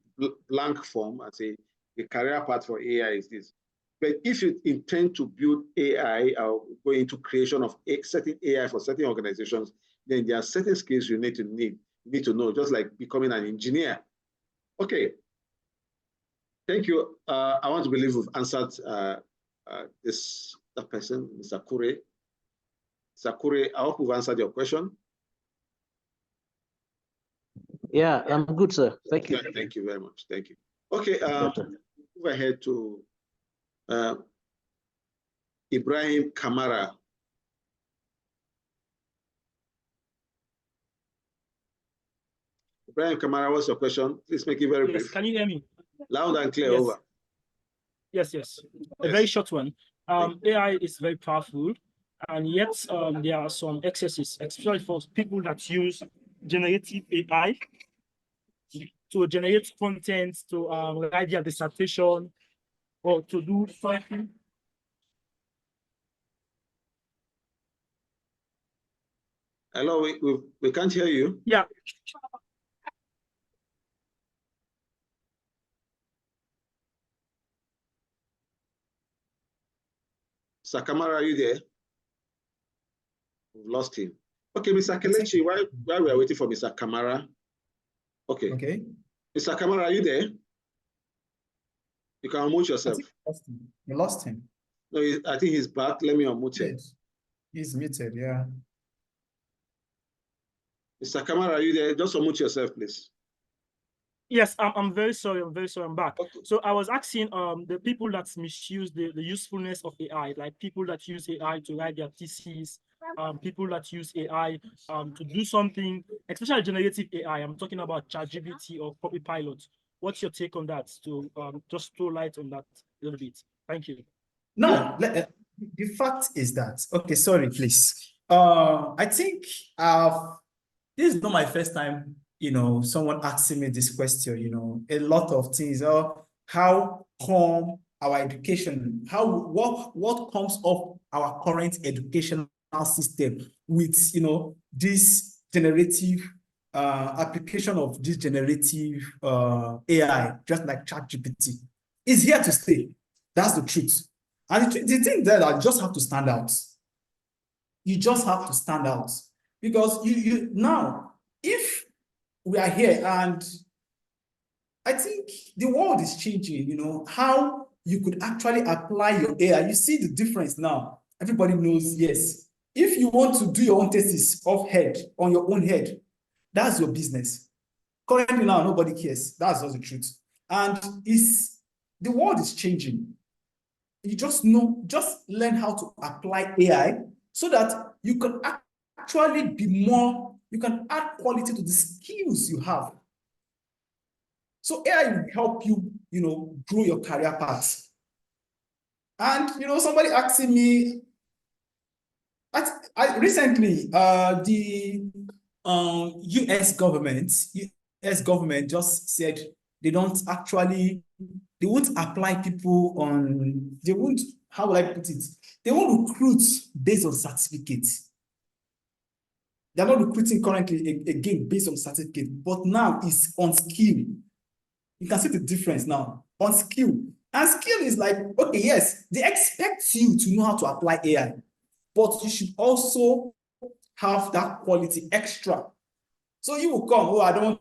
blank form and say the career path for AI is this. But if you intend to build AI or go into creation of certain AI for certain organizations, then there are certain skills you need to know, just like becoming an engineer. Okay. Thank you. I want to believe we've answered that person, Mr. Kure. Mr. Kure, I hope we've answered your question. Yeah, I'm good, sir. Thank you. Thank you very much. Thank you. Okay, move ahead to Ibrahim Kamara. Ibrahim Kamara, what's your question? Please make it very brief. Can you hear me? Loud and clear, yes. over. Yes. A very short one. AI is very powerful, and yet there are some excesses, especially for people that use generative AI to generate content, to write their dissertation, or to do something. Hello, we can't hear you. Yeah. Sakamara, are you there? We've lost him. Okay, Mr. Kelechi, while we are waiting for Mr. Kamara. Okay. Okay. Mr. Kamara, are you there? You can unmute yourself. You lost him. No, I think he's back. Let me unmute him. Yes. He's muted, yeah. Mr. Kamara, are you there? Just unmute yourself, please. Yes, I'm very sorry. I'm back. Okay. So I was asking the people that misuse the usefulness of AI, like people that use AI to write their theses, people that use AI to do something, especially generative AI. I'm talking about ChatGPT or Copilot. What's your take on that? To just throw light on that a little bit. Thank you. No, the fact is that, okay, sorry, please. I think this is not my first time, someone asking me this question, a lot of things. How come our education, what comes of our current educational system with, this generative application of this generative AI, just like ChatGPT, is here to stay. That's the truth. And the thing that I just have to stand out. You just have to stand out. Because you now, if we are here, and I think the world is changing, how you could actually apply your AI. You see the difference now. Everybody knows, yes, If you want to do your own thesis on your own head, that's your business. Currently now, nobody cares. That's just the truth. And the world is changing. You just learn how to apply AI so that you can actually you can add quality to the skills you have. So AI will help you, grow your career path. And, somebody asking me, recently, the US government just said they won't apply people how will I put it? They won't recruit based on certificates. They're not recruiting currently again based on certificate, but now it's on skill. You can see the difference now on skill. And skill is like, okay, yes, they expect you to know how to apply AI, but you should also have that quality extra. So you will come, I don't want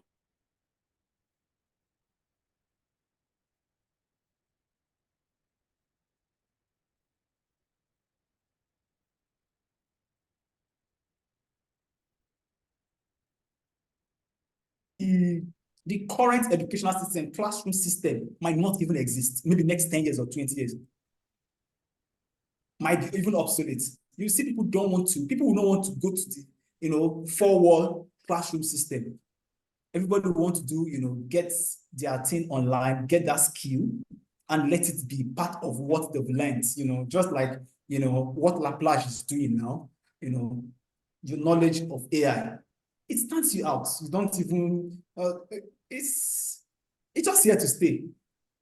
the current educational system, classroom system might not even exist, maybe next 10 years or 20 years. Might be even obsolete. You see people will not want to go to the, four-wall classroom system. Everybody will want to do, get their thing online, get that skill, and let it be part of what they've learned, just like, what Laplace is doing now, your knowledge of AI. It stands you out. You don't even, it's just here to stay.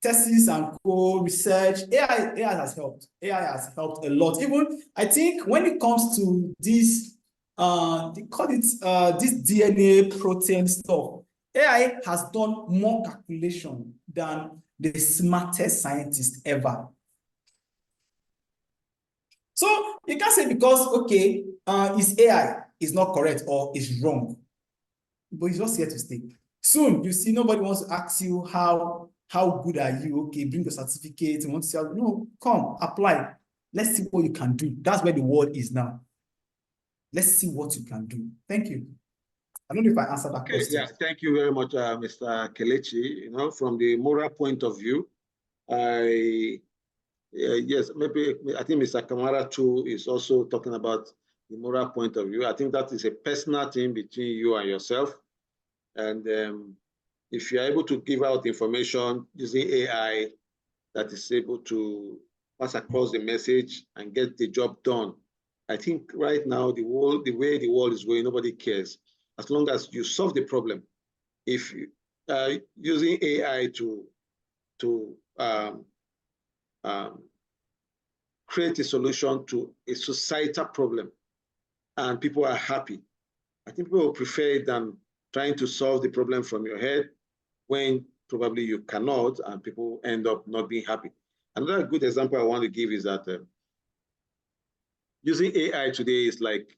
Thesis and research, AI has helped. AI has helped a lot. Even, I think, when it comes to this, they call it this DNA protein stuff, AI has done more calculation than the smartest scientist ever. So you can't say because, okay, is AI is not correct or is wrong, but it's just here to stay. Soon, you see, nobody wants to ask you how good are you? Okay, bring the certificate. You want to say, no, come, apply. Let's see what you can do. That's where the world is now. Let's see what you can do. Thank you. I don't know if I answered that question. Yeah, thank you very much, Mr. Kelechi. From the moral point of view, yes, maybe I think Mr. Kamara too is also talking about the moral point of view. I think that is a personal thing between you and yourself. And if you're able to give out information using AI that is able to pass across the message and get the job done, I think right now the way the world is going, nobody cares. As long as you solve the problem. If you using AI to create a solution to a societal problem and people are happy, I think people will prefer it than trying to solve the problem from your head when probably you cannot and people end up not being happy. Another good example I want to give is that using AI today is like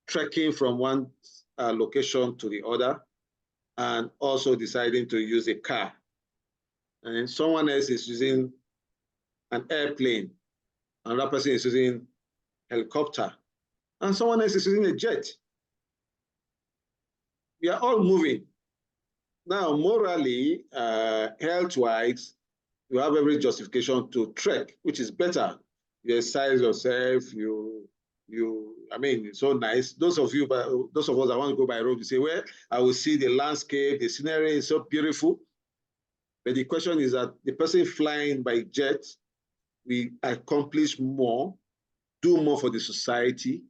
trekking from one location to the other and also deciding to use a car. And someone else is using an airplane, another person is using helicopter, and someone else is using a jet. We are all moving. Now, morally, health-wise, you have every justification to trek, which is better. You exercise yourself, I mean, it's so nice. Those of us that want to go by road, you say, well, I will see the landscape, the scenery is so beautiful. But the question is that the person flying by jet, we accomplish more, do more for the society,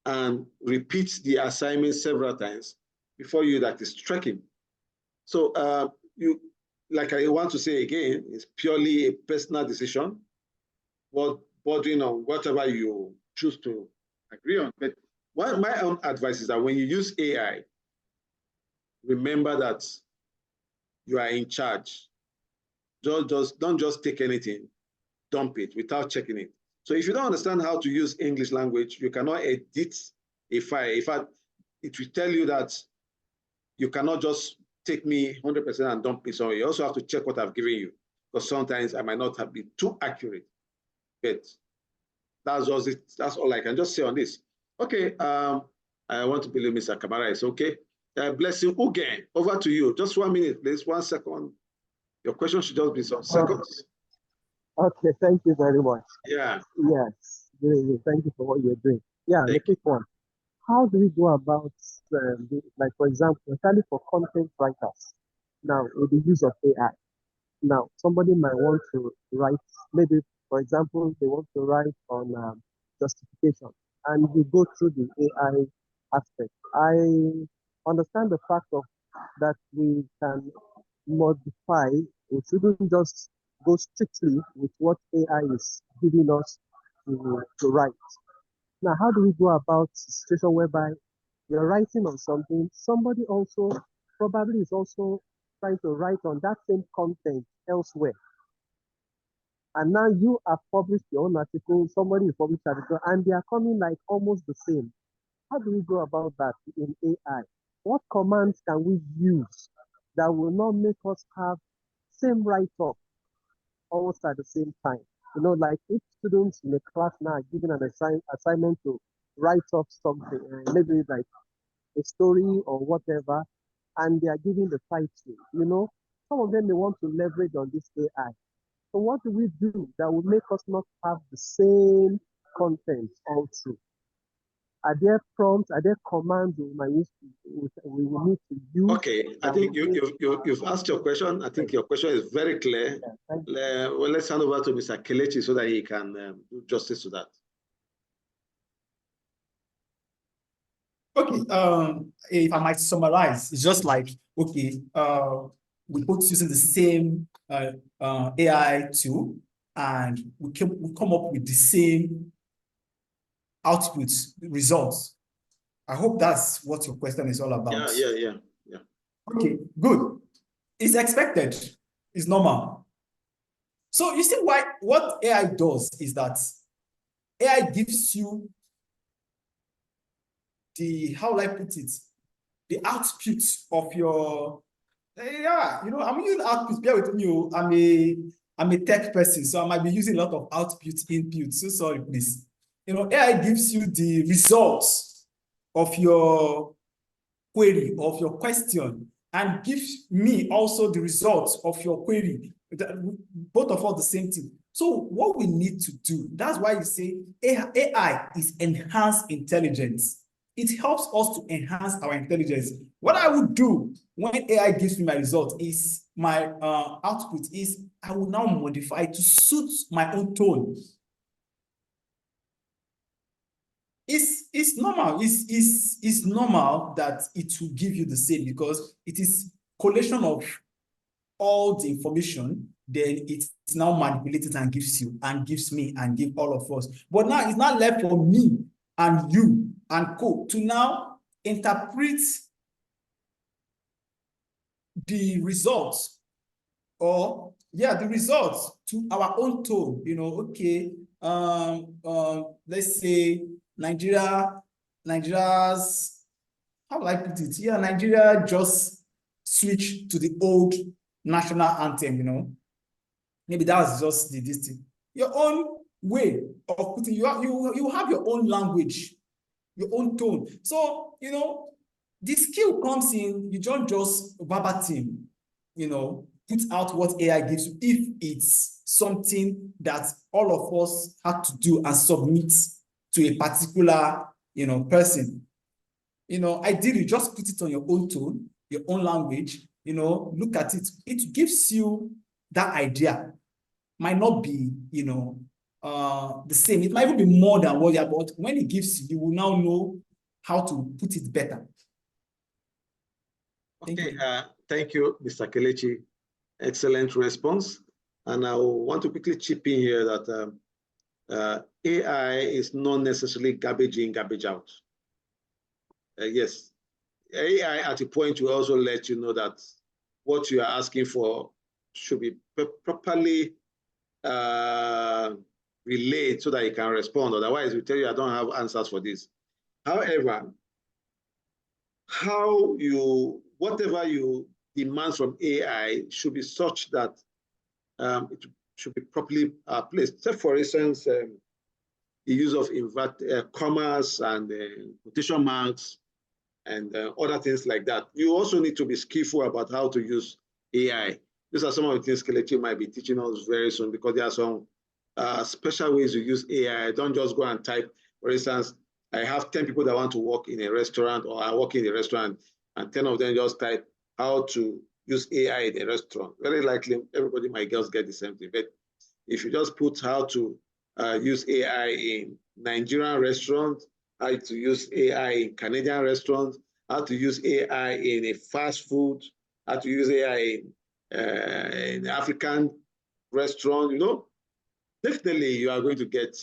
and repeat the assignment several times before you that is trekking. So like I want to say again, it's purely a personal decision, bordering on whatever you choose to agree on. But my own advice is that when you use AI, remember that you are in charge. Don't just take anything, dump it without checking it. So if you don't understand how to use English language, you cannot edit a file. In fact, it will tell you that you cannot just take me 100% and dump it somewhere. You also have to check what I've given you, because sometimes I might not have been too accurate. But That's just it. That's all I can just say on this. Okay. I want to believe Mr. Kamara is okay. Blessing Ugen, over to you. Just 1 minute, please. 1 second. Your question should just be some seconds. Okay, thank you very much. Yeah. Yes, thank you for what you're doing. Yeah, the quick one. How do we go about, like, for example, especially for content writers, now with the use of AI? Now, somebody might want to write, maybe, for example, they want to write on justification, and you go through the AI aspect. I understand the fact of that we can modify, we shouldn't just go strictly with what AI is giving us to write. Now, how do we go about a situation whereby you're writing on something, somebody also probably is also trying to write on that same content elsewhere. And now you have published your own article, somebody is published an article, and they are coming like almost the same. How do we go about that in AI? What commands can we use that will not make us have same write-up almost at the same time? You know, like if students in a class now are given an assignment to write up something, maybe like a story or whatever, and they are giving the title, you know, some of them may want to leverage on this AI. So what do we do that will make us not have the same content all through? Are there prompts, are there commands we will need to use? Okay, I think you've asked your question. I think your question is very clear. Yeah, well, let's hand over to Mr. Kelechi so that he can do justice to that. Okay, if I might summarize, it's just like, okay, we both using the same AI tool, and we come up with the same outputs, results. I hope that's what your question is all about. Yeah. Okay, good. It's expected. It's normal. So you see what AI does is that AI gives you the, how will I put it, the output of your, yeah, you know, I'm using output, bear with me, I'm a tech person, so I might be using a lot of output, input, so sorry, please. You know, AI gives you the results of your query, of your question, and gives me also the results of your query. Both of us the same thing. So what we need to do, that's why you say AI is enhanced intelligence. It helps us to enhance our intelligence. What I would do when AI gives me my result is, my output is, I will now modify to suit my own tone. It's normal. It's normal that it will give you the same, because it is collation of all the information, then it's now manipulated and gives you, and gives me, and give all of us. But now it's not left for me and you and co to now interpret the results, or the results to our own tone. You know, okay, let's say Nigeria's, how will I put it? Yeah, Nigeria just switched to the old national anthem, you know. Maybe that's just this thing. Your own way of putting, you have your own language, your own tone. So, you know, the skill comes in, you don't just verbatim, you know, put out what AI gives you, if it's something that all of us have to do and submit to a particular, you know, person. You know, ideally, just put it on your own tone, your own language, you know, look at it. It gives you that idea. Might not be, you know, the same. It might even be more than what you're about. When it gives you, you will now know how to put it better. Thank you, Mr. Kelechi. Excellent response. And I want to quickly chip in here that AI is not necessarily garbage in, garbage out. Yes, AI at a point will also let you know that what you are asking for should be properly relayed so that you can respond. Otherwise, it will tell you, I don't have answers for this. However, whatever you demand from AI should be such that it should be properly placed. Say, for instance, the use of commas and quotation marks and other things like that. You also need to be skillful about how to use AI. These are some of the things Kelechi might be teaching us very soon, because there are some special ways to use AI. Don't just go and type, for instance, I have 10 people that want to work in a restaurant, or I work in a restaurant, and 10 of them just type how to use AI in a restaurant. Very likely, everybody might just get the same thing. But if you just put how to use AI in Nigerian restaurants, how to use AI in Canadian restaurants, how to use AI in a fast food, how to use AI in African restaurant, you know, definitely you are going to get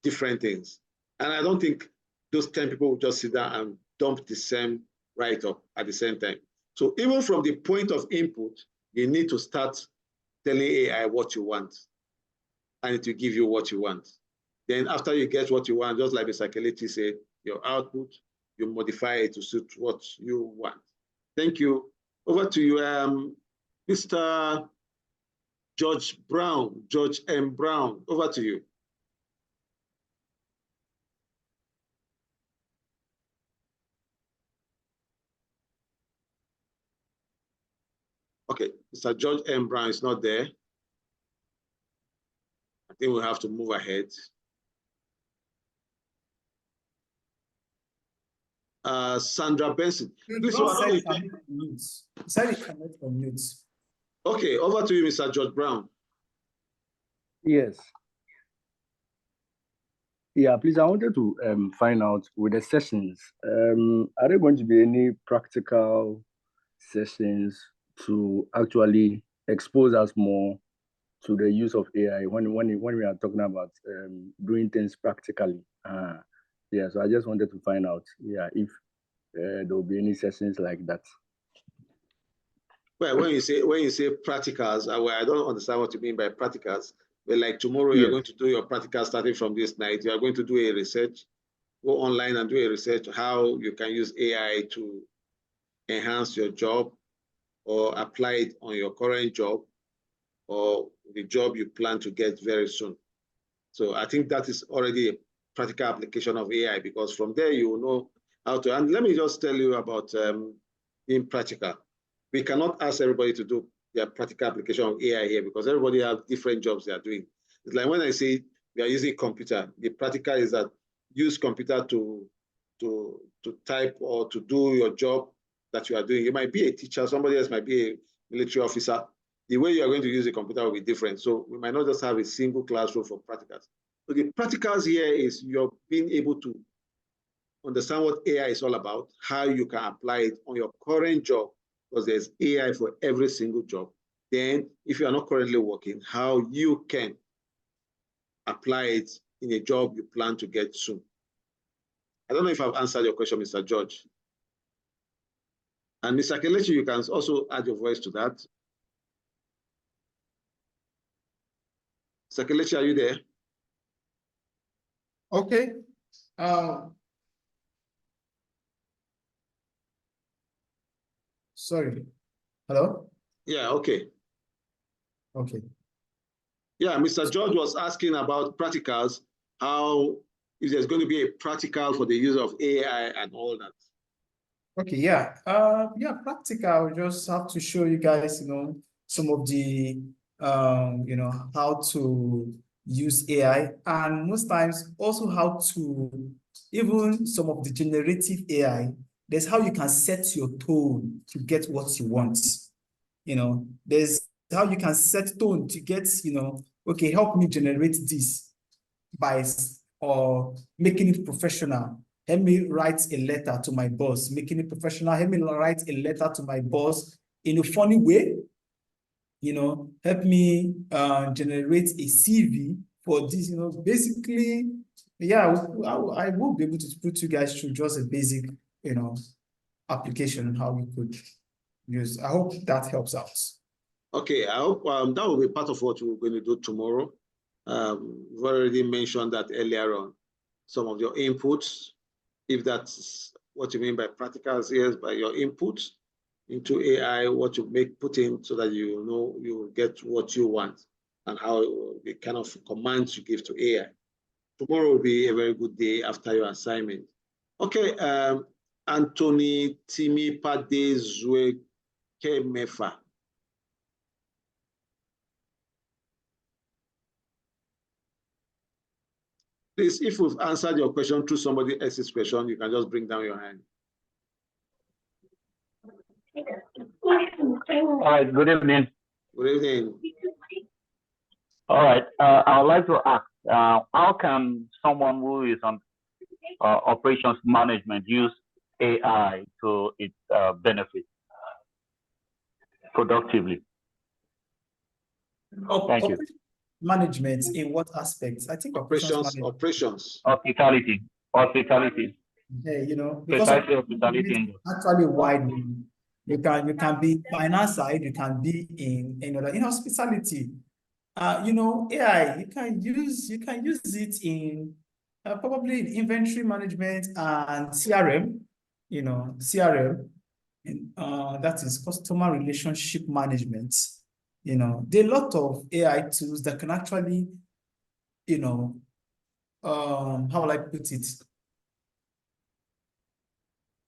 different things. And I don't think those 10 people will just sit down and dump the same write-up at the same time. So even from the point of input, you need to start telling AI what you want, and it will give you what you want. Then after you get what you want, just like Mr. Kelechi said, your output, you modify it to suit what you want. Thank you. Over to you, Mr. George Brown, George M. Brown, over to you. Okay, Mr. George M. Brown is not there. I think we'll have to move ahead. Sandra Benson. Please, Sorry, cannot unmute. Okay, over to you, Mr. George Brown. Yes. Yeah, please, I wanted to find out with the sessions, are there going to be any practical sessions to actually expose us more to the use of AI when we are talking about doing things practically? Yeah, so I just wanted to find out, yeah, if there will be any sessions like that. Well, when you say practicals, I don't understand what you mean by practicals. But like tomorrow, Yes. You're going to do your practical starting from this night. You are going to do a research, go online and do a research how you can use AI to enhance your job or apply it on your current job or the job you plan to get very soon. So I think that is already a practical application of AI, because from there you will know how to. And let me just tell you about being practical. We cannot ask everybody to do their practical application of AI here, because everybody has different jobs they are doing. It's like when I say we are using computer, the practical is that use computer to type or to do your job that you are doing. You might be a teacher, somebody else might be a military officer. The way you are going to use the computer will be different. So we might not just have a single classroom for practicals. So the practicals here is you're being able to understand what AI is all about, how you can apply it on your current job, because there's AI for every single job. Then if you are not currently working, how you can apply it in a job you plan to get soon. I don't know if I've answered your question, Mr. George. And Mr. Kelechi, you can also add your voice to that. Mr. Kelechi, are you there? Okay. Sorry. Hello? Yeah, okay. Okay. Yeah, Mr. George was asking about practicals, how if there's going to be a practical for the use of AI and all that. Okay, yeah. Yeah, practical. I'll just have to show you guys, some of the how to use AI, and most times also how to even some of the generative AI. There's how you can set your tone to get what you want. There's how you can set tone to get, okay, help me generate this by or making it professional. Help me write a letter to my boss, making it professional. Help me write a letter to my boss in a funny way. Help me generate a CV for this. Basically, yeah, I will be able to put you guys through just a basic, application how we could use. I hope that helps out. Okay, I hope that will be part of what we're going to do tomorrow. We've already mentioned that earlier on, some of your inputs, if that's what you mean by practicals, yes, by your inputs into AI, what you put in so that you know you get what you want. and how the kind of commands you give to AI. Tomorrow will be a very good day after your assignment. Okay, Anthony Timi Pade Zwe Kemefa. Please, if we've answered your question through somebody else's question, you can just bring down your hand. All right, good evening. Good evening. All right, I would like to ask, how can someone who is on operations management use AI to its benefit productively? Thank you. Management in what aspects? I think operations. Hospitality. Yeah, you know, because hospitality actually wide. You can be finance side, you can be in hospitality. You know, AI, you can use it in probably in inventory management and CRM. You know, CRM, and that is customer relationship management. You know, there are a lot of AI tools that can actually, you know, how will I put it?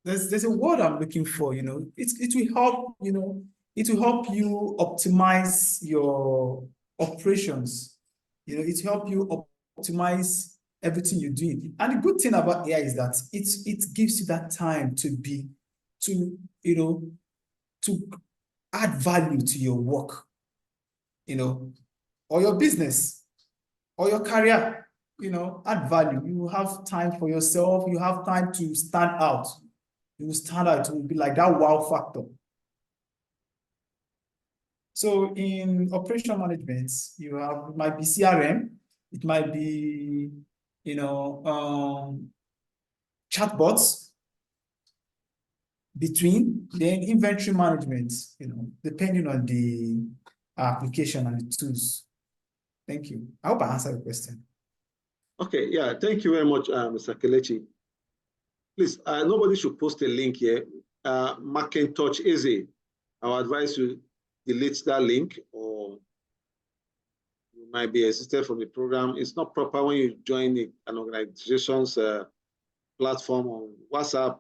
There's a word I'm looking for, you know, it will help, you know, it will help you optimize your operations. You know, it will help you optimize everything you're doing. And the good thing about AI is that it gives you that time to add value to your work, you know, or your business, or your career, you know, add value. You have time for yourself, you have time to stand out. You will stand out, it will be like that wow factor. So in operational management, it might be CRM, it might be, you know, chatbots, then inventory management, you know, depending on the application and the tools. Thank you. I hope I answered the question. Okay, yeah, thank you very much, Mr. Kelechi. Please, nobody should post a link here. Macintosh Easy, I would advise you delete that link, or you might be assisted from the program. It's not proper when you join an organization's platform on WhatsApp,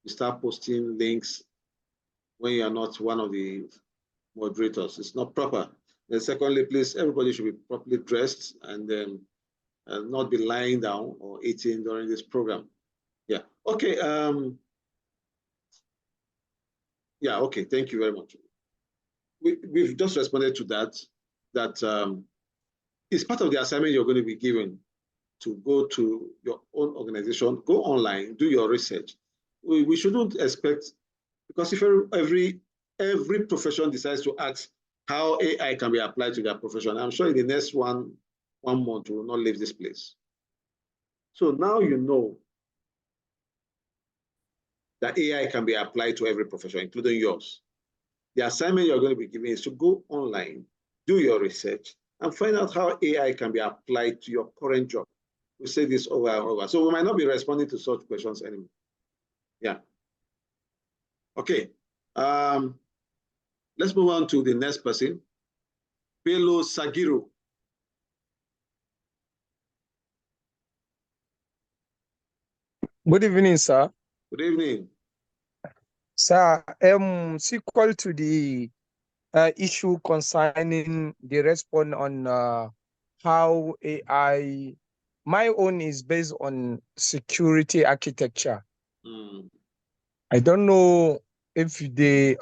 you start posting links when you are not one of the moderators. It's not proper. And secondly, please, everybody should be properly dressed and not be lying down or eating during this program. Yeah. Okay. Yeah. Okay. Thank you very much. We've just responded to that. It's part of the assignment you're going to be given to go to your own organization, go online, do your research. We shouldn't expect, because if every profession decides to ask how AI can be applied to their profession, I'm sure in the next one month we will not leave this place. So now you know that AI can be applied to every profession, including yours. The assignment you're going to be given is to go online, do your research, and find out how AI can be applied to your current job. We say this over and over. So we might not be responding to such questions anymore. Yeah. Okay. Let's move on to the next person. Bello Sagiru. Good evening, sir. Good evening. Sir, sequel to the issue concerning the response on how AI, my own is based on security architecture. I don't know if there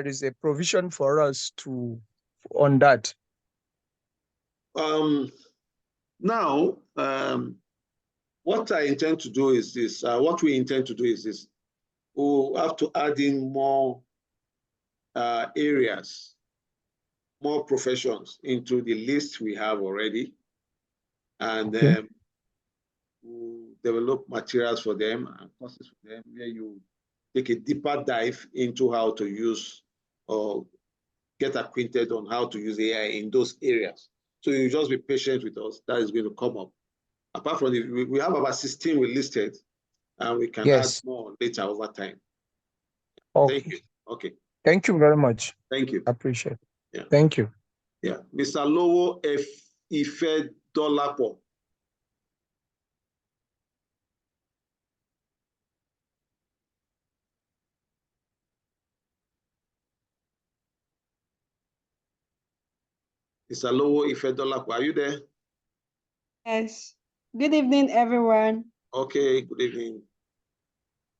is a provision for us on that. Now, what I intend to do is this. What we intend to do is this. We'll have to add in more areas, more professions into the list we have already, and then we'll develop materials for them and courses for them where you take a deeper dive into how to use or get acquainted on how to use AI in those areas. So you just be patient with us. That is going to come up. Apart from we have about 16 we listed, and we can add more later over time. Okay. Thank you. Okay. Thank you very much. Thank you. I appreciate it. Yeah. Thank you. Yeah, Mr. Lowo Ife Dolapo. Mr. Lowo Ife Dolapo, are you there? Yes. Good evening, everyone. Okay, good evening.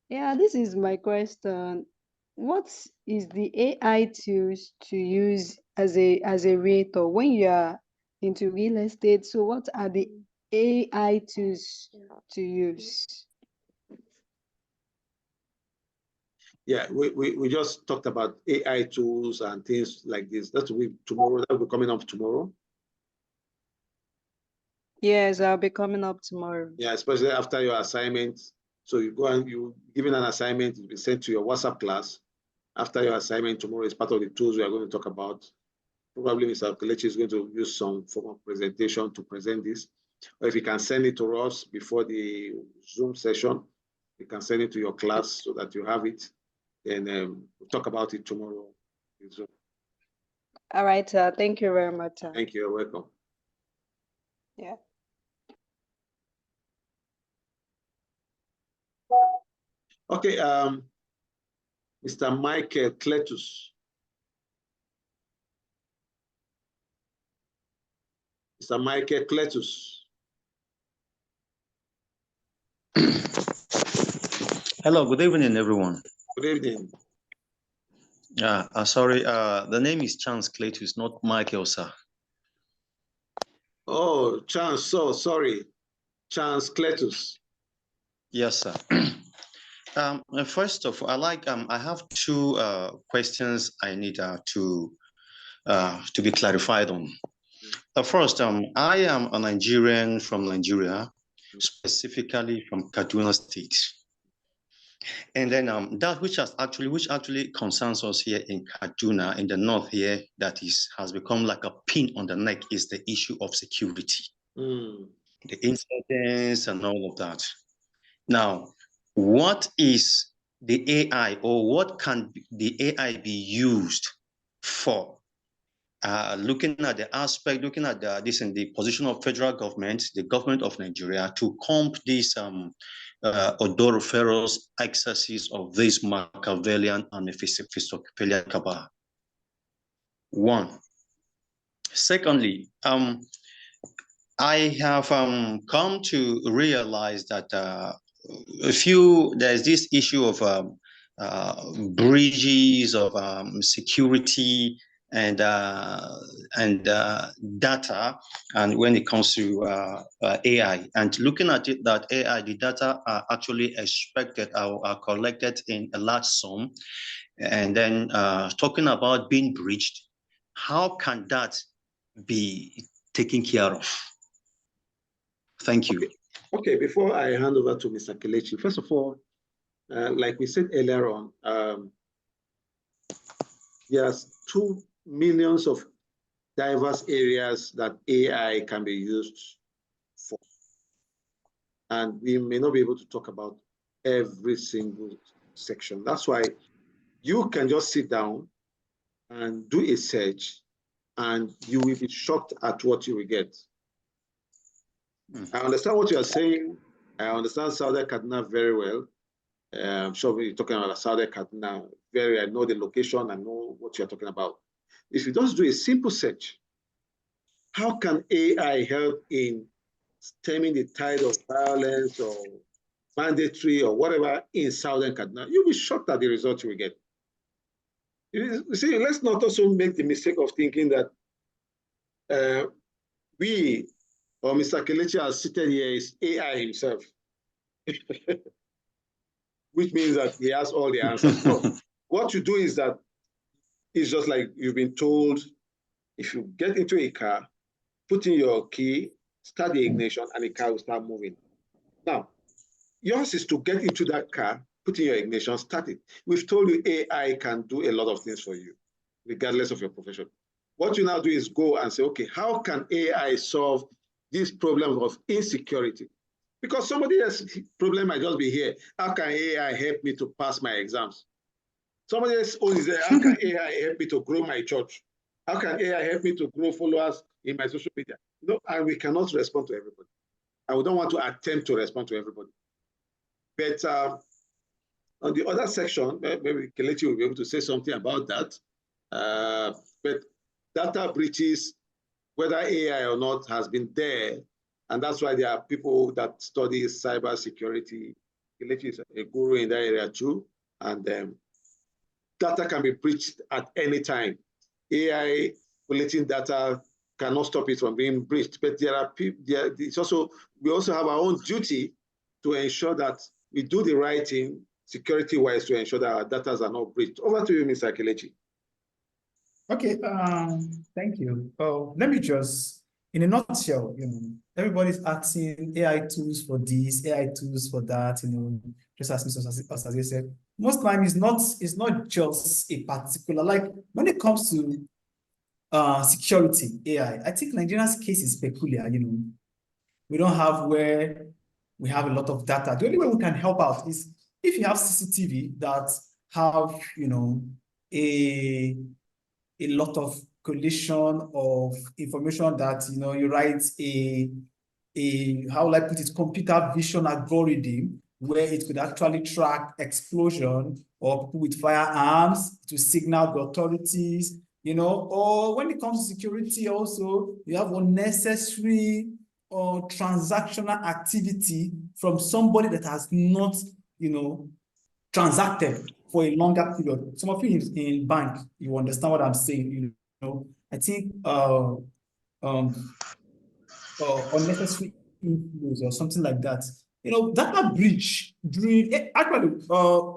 Yeah, this is my question. What is the AI tools to use as a realtor when you are into real estate? So what are the AI tools to use? Yeah, we just talked about AI tools and things like this. That will be coming up tomorrow. Yes, I'll be coming up tomorrow. Yeah, especially after your assignment. So you go and you given an assignment, it will be sent to your WhatsApp class. After your assignment tomorrow is part of the tools we are going to talk about. Probably Mr. Kelechi is going to use some form of presentation to present this. Or if you can send it to us before the Zoom session, you can send it to your class so that you have it. And we'll talk about it tomorrow. All right, thank you very much. Thank you. You're welcome. Yeah. Okay, Mr. Michael Cletus. Mr. Michael Cletus. Hello, good evening, everyone. Good evening. Sorry, the name is Chance Cletus, not Michael, sir. Oh, Chance, so sorry. Chance Cletus. Yes, sir. First of all, I have two questions I need to be clarified on. First, I am a Nigerian from Nigeria, specifically from Kaduna State. And then that which actually concerns us here in Kaduna, in the north here, has become like a pin on the neck, is the issue of security, the incidents and all of that. Now, what is the AI, or what can the AI be used for? Looking at this in the position of federal government, the government of Nigeria, to comb these odoriferous excesses of this Machiavellian and Mephistophelian cabal. One. Secondly, I have come to realize that there's this issue of breaches of security and data, and when it comes to AI, and looking at it, that AI, the data are actually expected, are collected in a large sum, and then talking about being breached, how can that be taken care of? Thank you. Okay, before I hand over to Mr. Kelechi, first of all, like we said earlier on, there's 2 million of diverse areas that AI can be used for. And we may not be able to talk about every single section. That's why you can just sit down and do a search, and you will be shocked at what you will get. I understand what you are saying. I understand Southern Kaduna very well. I'm sure you're talking about Southern Kaduna. I know the location, I know what you're talking about. If you just do a simple search, how can AI help in stemming the tide of violence or banditry or whatever in Southern Kaduna? You'll be shocked at the results you will get. You see, let's not also make the mistake of thinking that we or Mr. Kelechi has seated here is AI himself, which means that he has all the answers. No, what you do is that it's just like you've been told, if you get into a car, put in your key, start the ignition, and the car will start moving. Now, yours is to get into that car, put in your ignition, start it. We've told you AI can do a lot of things for you, regardless of your profession. What you now do is go and say, okay, how can AI solve this problem of insecurity? Because somebody else's problem might just be here. How can AI help me to pass my exams? Somebody else is there. How can AI help me to grow my church? How can AI help me to grow followers in my social media? And we cannot respond to everybody. And we don't want to attempt to respond to everybody. But on the other section, maybe Kelechi will be able to say something about that. But data breaches, whether AI or not, has been there. And that's why there are people that study cyber security. Kelechi is a guru in that area too. And data can be breached at any time. AI collecting data cannot stop it from being breached. But there are people. We also have our own duty to ensure that we do the right thing security-wise to ensure that our data are not breached. Over to you, Mr. Kelechi. Okay, thank you. Let me just, in a nutshell, everybody's asking AI tools for this, AI tools for that, just as Mr. said. Most time it's not just a particular, like when it comes to security, AI, I think Nigeria's case is peculiar, We don't have where we have a lot of data. The only way we can help out is if you have CCTV that have, a lot of collision of information that, you write how will I put it, computer vision algorithm where it could actually track explosion or people with firearms to signal the authorities, or when it comes to security also, you have unnecessary or transactional activity from somebody that has not, transacted for a longer period. Some of you in bank, you understand what I'm saying. I think unnecessary inflows or something like that. Data breach during actually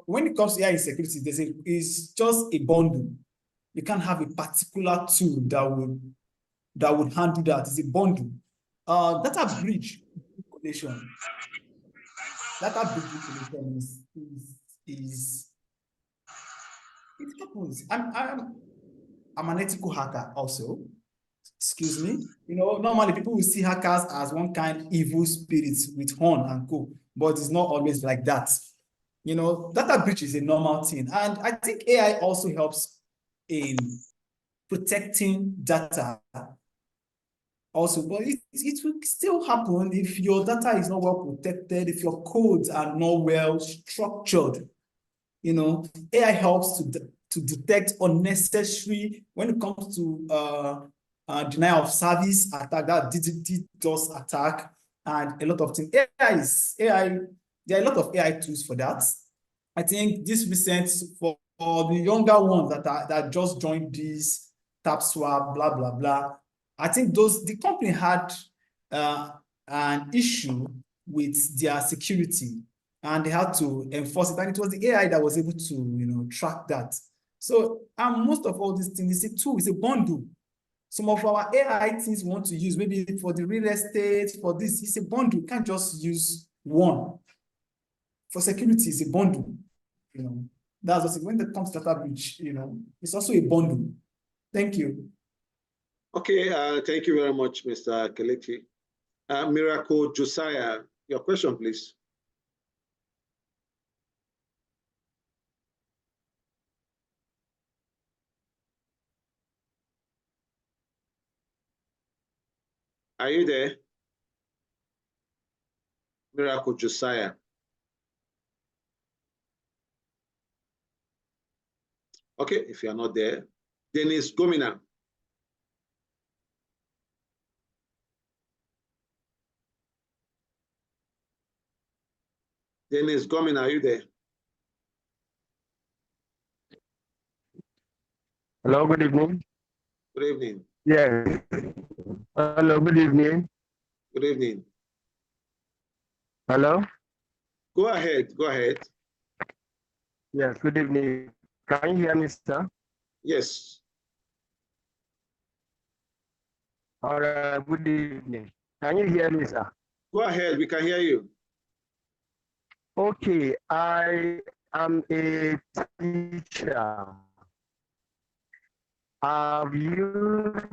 when it comes to AI security, is just a bundle. You can't have a particular tool that would handle that. It's a bundle. Data breach calculation. Data breach calculation is it happens. I'm an ethical hacker also. Excuse me. Normally people will see hackers as one kind of evil spirits with horn and co, but it's not always like that. Data breach is a normal thing. And I think AI also helps in protecting data also, but it will still happen if your data is not well protected, if your codes are not well structured. AI helps to detect unnecessary when it comes to denial of service attack, that DDoS attack, and a lot of things. AI, there are a lot of AI tools for that. I think this recent for the younger ones that just joined this TapSwap, blah blah blah. I think the company had an issue with their security, and they had to enforce it. And it was the AI that was able to, track that. So, and most of all these things, it's a tool, it's a bundle. Some of our AI things we want to use, maybe for the real estate, for this, it's a bundle. You can't just use one. For security, it's a bundle. That's what when it comes to data breach, it's also a bundle. Thank you. Okay, thank you very much, Mr. Kelechi. Miracle Josiah, your question, please. Are you there? Miracle Josiah. Okay, if you are not there, Dennis Gomina. Dennis Gomina, are you there? Hello, good evening. Good evening. Yes. Hello, good evening. Good evening. Hello? Go ahead, go ahead. Yes, good evening. Can you hear me, sir? Yes. All right, good evening. Can you hear me, sir? Go ahead, we can hear you. Okay, I am a teacher. I've used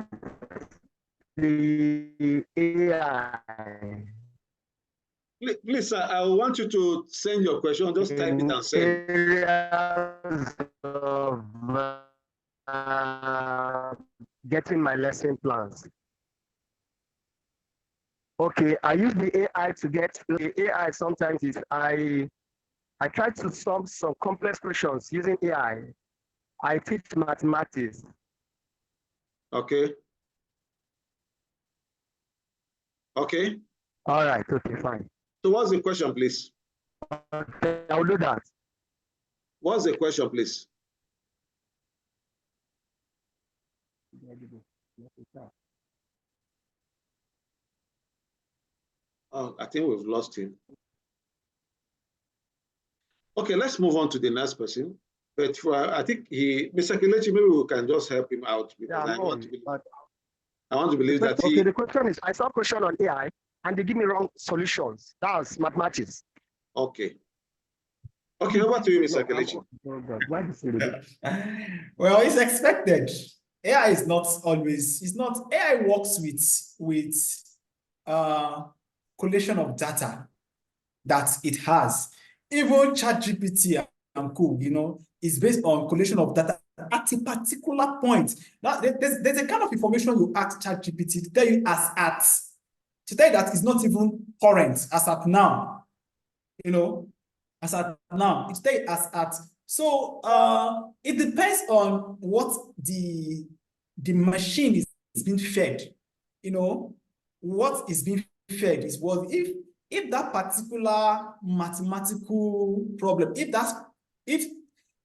the AI. Please, sir, I want you to send your question. Just type it and send. Areas of getting my lesson plans. Okay, I use the AI to get the AI. Sometimes is I try to solve some complex questions using AI. I teach mathematics. Okay. Okay. All right. Okay. Fine. So what's the question, please? Okay, I'll do that. What's the question, please? Oh, I think we've lost him. Okay, let's move on to the next person. But for, I think Mr. Kelechi, maybe we can just help him out because I want to believe that he. Okay, the question is, I saw a question on AI and they give me wrong solutions. That's mathematics. Okay. Okay, over to you, Mr. Kelechi. Well, it's expected. AI is not always, AI works with collation of data that it has. Even ChatGPT and co, is based on collation of data at a particular point. Now, there's a kind of information you ask ChatGPT to tell you to tell you that it's not even current as at now. As at now, it's tell you as at. So it depends on what the machine is being fed. What is being fed is what if that particular mathematical problem, if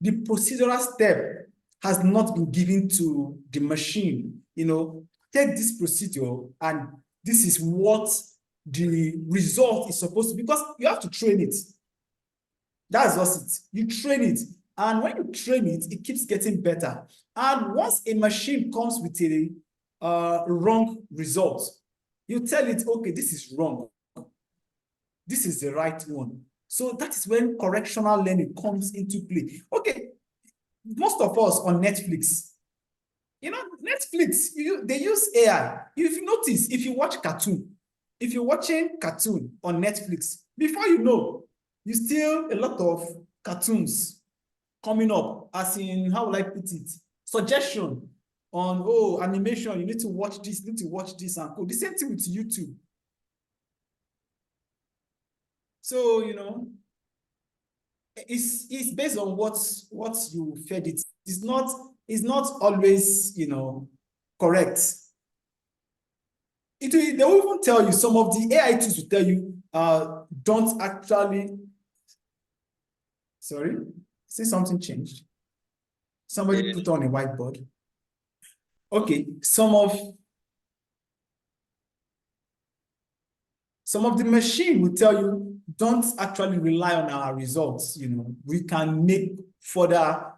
the procedural step has not been given to the machine, take this procedure and this is what the result is supposed to be, because you have to train it. That's just it. You train it. And when you train it, it keeps getting better. And once a machine comes with a wrong result, you tell it, okay, this is wrong. This is the right one. So that is when correctional learning comes into play. Okay, most of us on Netflix, Netflix, they use AI. If you notice, if you watch cartoon, if you're watching cartoon on Netflix, before you know, you still a lot of cartoons coming up, as in, how will I put it? Suggestion on, animation, you need to watch this, and go. The same thing with YouTube. So, it's based on what you fed it. It's not always, correct. They will even tell you, some of the AI tools will tell you, don't actually, sorry, see something changed. Somebody put on a whiteboard. Okay, some of the machine will tell you, don't actually rely on our results. We can make further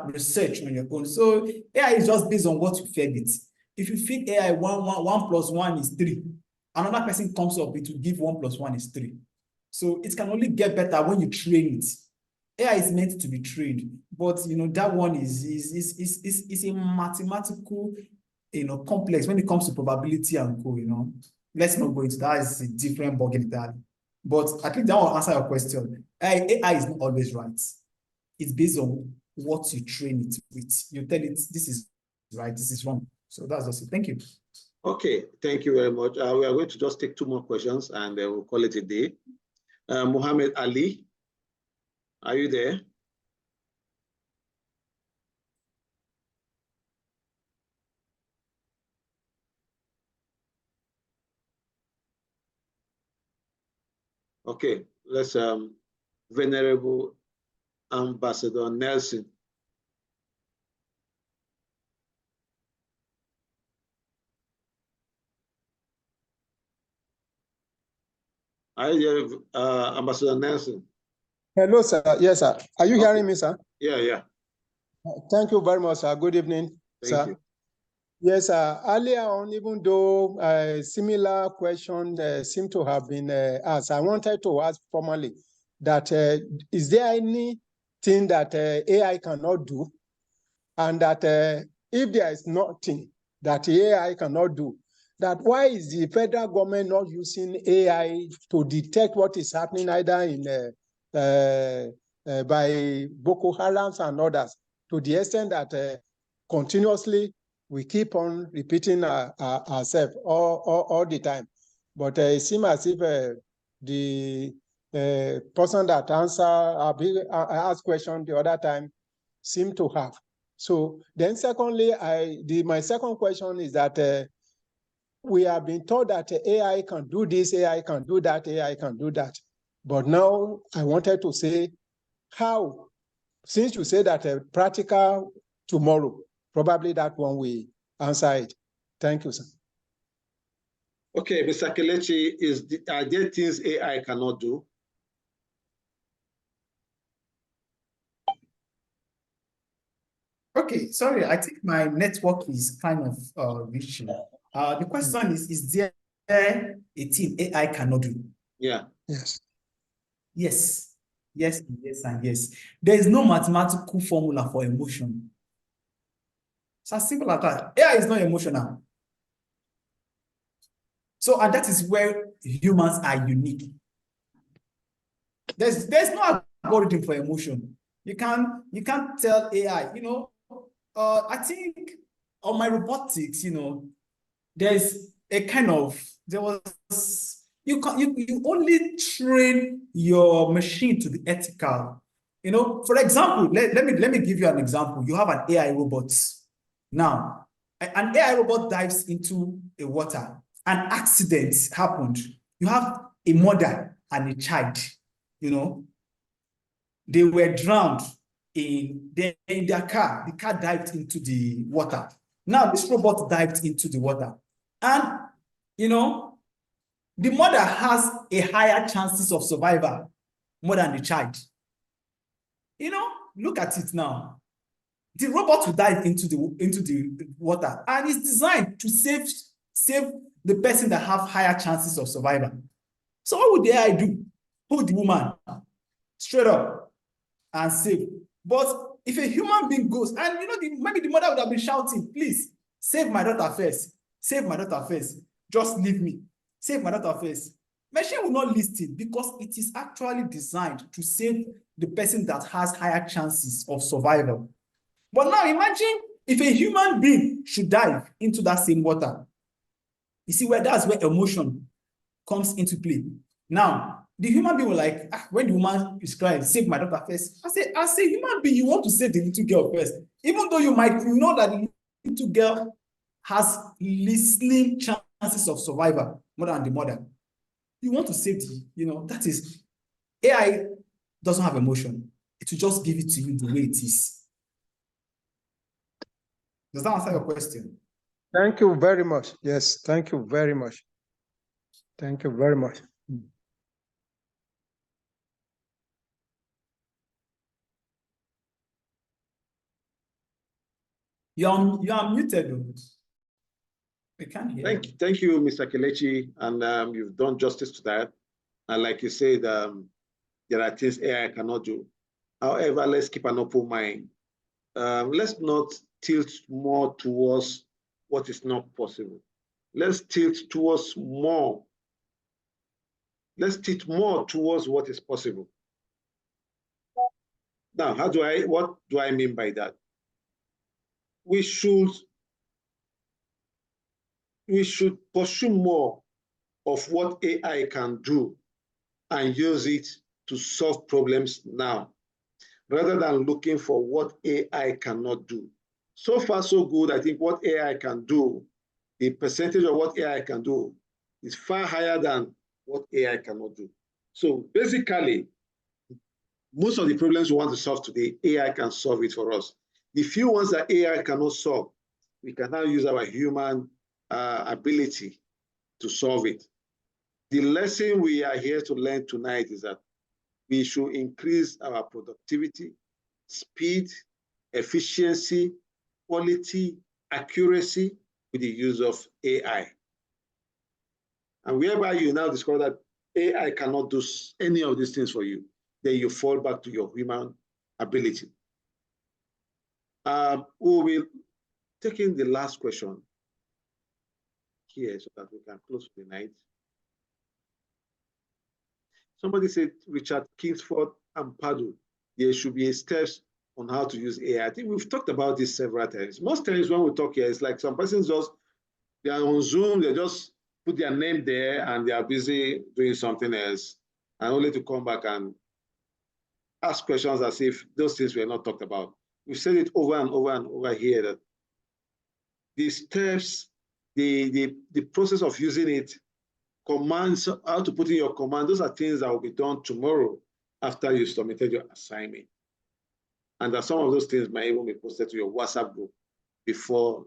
research on your own. So AI is just based on what you fed it. If you feed AI 1 plus 1 is 3, another person comes up, it will give 1 plus 1 is 3. So it can only get better when you train it. AI is meant to be trained, but that one is a mathematical complex when it comes to probability and co. Let's not go into that. It's a different ballgame entirely. But I think that will answer your question. AI is not always right. It's based on what you train it with. You tell it this is right, this is wrong. So that's just it. Thank you. Okay, thank you very much. We are going to just take 2 more questions and we'll call it a day. Muhammad Ali, are you there? Okay, let's Venerable Ambassador Nelson. Are you there, Ambassador Nelson? Hello, sir. Yes, sir. Are you hearing me, sir? Yeah. Thank you very much, sir. Good evening, sir. Thank you. Yes, sir. Earlier on, even though a similar question seemed to have been asked, I wanted to ask formally that is there anything that AI cannot do? And that if there is nothing that AI cannot do, that why is the federal government not using AI to detect what is happening either in by Boko Haram and others, to the extent that continuously we keep on repeating ourselves all the time. But it seems as if the person that asked question the other time seem to have. So then secondly, my second question is that we have been told that AI can do this, AI can do that, AI can do that. But now I wanted to say how, since you say that practical tomorrow, probably that one will answer it. Thank you, sir. Okay, Mr. Kelechi, are there things AI cannot do? Okay, sorry, I think my network is kind of reaching. The question is there a thing AI cannot do? Yeah. Yes. Yes. Yes, yes, and yes. There is no mathematical formula for emotion. It's as simple as that. AI is not emotional. So, and that is where humans are unique. There's no algorithm for emotion. You can't tell AI, I think on my robotics, there's a kind of, you only train your machine to be ethical. For example, let me give you an example. You have an AI robot. Now, an AI robot dives into a water. An accident happened. You have a mother and a child, they were drowned in their car. The car dived into the water. Now, this robot dived into the water. And, the mother has a higher chances of survival more than the child. Look at it now. The robot will dive into the water, and it's designed to save the person that have higher chances of survival. So what would the AI do? Put the woman straight up and save. But if a human being goes, and maybe the mother would have been shouting, please, save my daughter first. Save my daughter first. Just leave me. Save my daughter first. Machine will not listen because it is actually designed to save the person that has higher chances of survival. But now imagine if a human being should dive into that same water. You see that's where emotion comes into play. Now, the human being will like, when the woman is crying, save my daughter first. As a human being, you want to save the little girl first. Even though you might know that the little girl has slim chances of survival more than the mother. You want to save that is, AI doesn't have emotion. It will just give it to you the way it is. Does that answer your question? Thank you very much. Yes, thank you very much. Thank you very much. You are muted. We can't hear. Thank you, Mr. Kelechi, and you've done justice to that. And like you said, there are things AI cannot do. However, let's keep an open mind. Let's not tilt more towards what is not possible. Let's tilt towards more. Let's tilt more towards what is possible. Now, what do I mean by that? We should pursue more of what AI can do and use it to solve problems now, rather than looking for what AI cannot do. So far, so good. I think what AI can do, the percentage of what AI can do is far higher than what AI cannot do. So basically, most of the problems we want to solve today, AI can solve it for us. The few ones that AI cannot solve, we can now use our human ability to solve it. The lesson we are here to learn tonight is that we should increase our productivity, speed, efficiency, quality, accuracy with the use of AI. And whereby you now discover that AI cannot do any of these things for you, then you fall back to your human ability. We will take in the last question here so that we can close for the night. Somebody said, Richard Kingsford and Padu, there should be steps on how to use AI. I think we've talked about this several times. Most times when we talk here, it's like some persons they are on Zoom, they just put their name there and they are busy doing something else, and only to come back and ask questions as if those things were not talked about. We've said it over and over and over here that the steps, the process of using it, commands, how to put in your command, those are things that will be done tomorrow after you submitted your assignment. And that some of those things might even be posted to your WhatsApp group before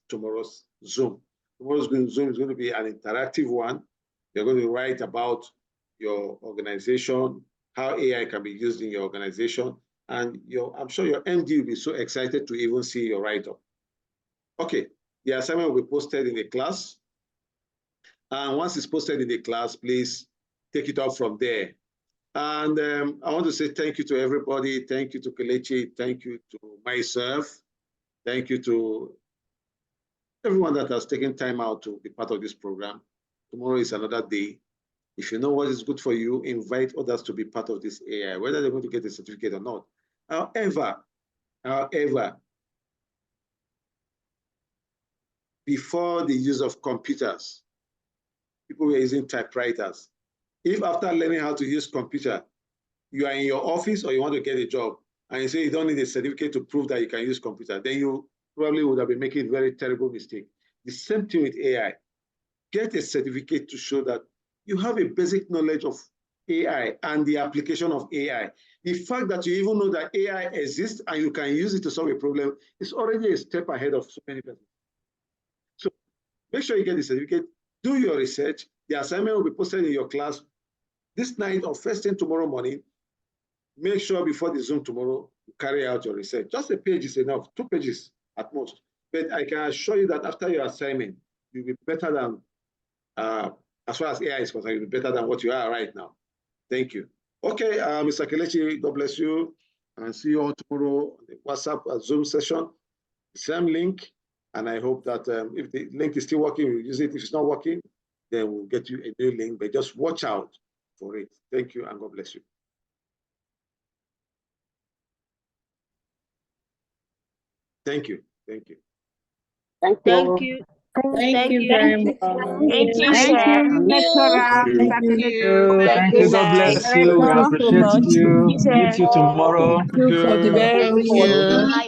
tomorrow's Zoom. Tomorrow's Zoom is going to be an interactive one. You're going to write about your organization, how AI can be used in your organization, and I'm sure your MD will be so excited to even see your write-up. Okay, the assignment will be posted in the class. And once it's posted in the class, please take it up from there. And I want to say thank you to everybody. Thank you to Kelechi. Thank you to myself. Thank you to everyone that has taken time out to be part of this program. Tomorrow is another day. If you know what is good for you, invite others to be part of this AI, whether they're going to get a certificate or not. However, before the use of computers, people were using typewriters. If after learning how to use computer, you are in your office or you want to get a job, and you say you don't need a certificate to prove that you can use computer, then you probably would have been making a very terrible mistake. The same thing with AI. Get a certificate to show that you have a basic knowledge of AI and the application of AI. The fact that you even know that AI exists and you can use it to solve a problem is already a step ahead of so many people. So make sure you get the certificate, do your research. The assignment will be posted in your class this night or first thing tomorrow morning. Make sure before the Zoom tomorrow, you carry out your research. Just a page is enough, 2 pages at most. But I can assure you that after your assignment, you'll be better than, as far as AI is concerned, you'll be better than what you are right now. Thank you. Okay, Mr. Kelechi, God bless you. And see you all tomorrow on the WhatsApp Zoom session. Same link. And I hope that if the link is still working, we'll use it. If it's not working, then we'll get you a new link. But just watch out for it. Thank you and God bless you. Thank you. Thank you. Thank you. Thank you very much. Thank you, sir. Thank you. Thank you. Good God night. bless you. We Thank you so appreciate much. you. Meet you tomorrow. Thank you for the very Thank good you. work.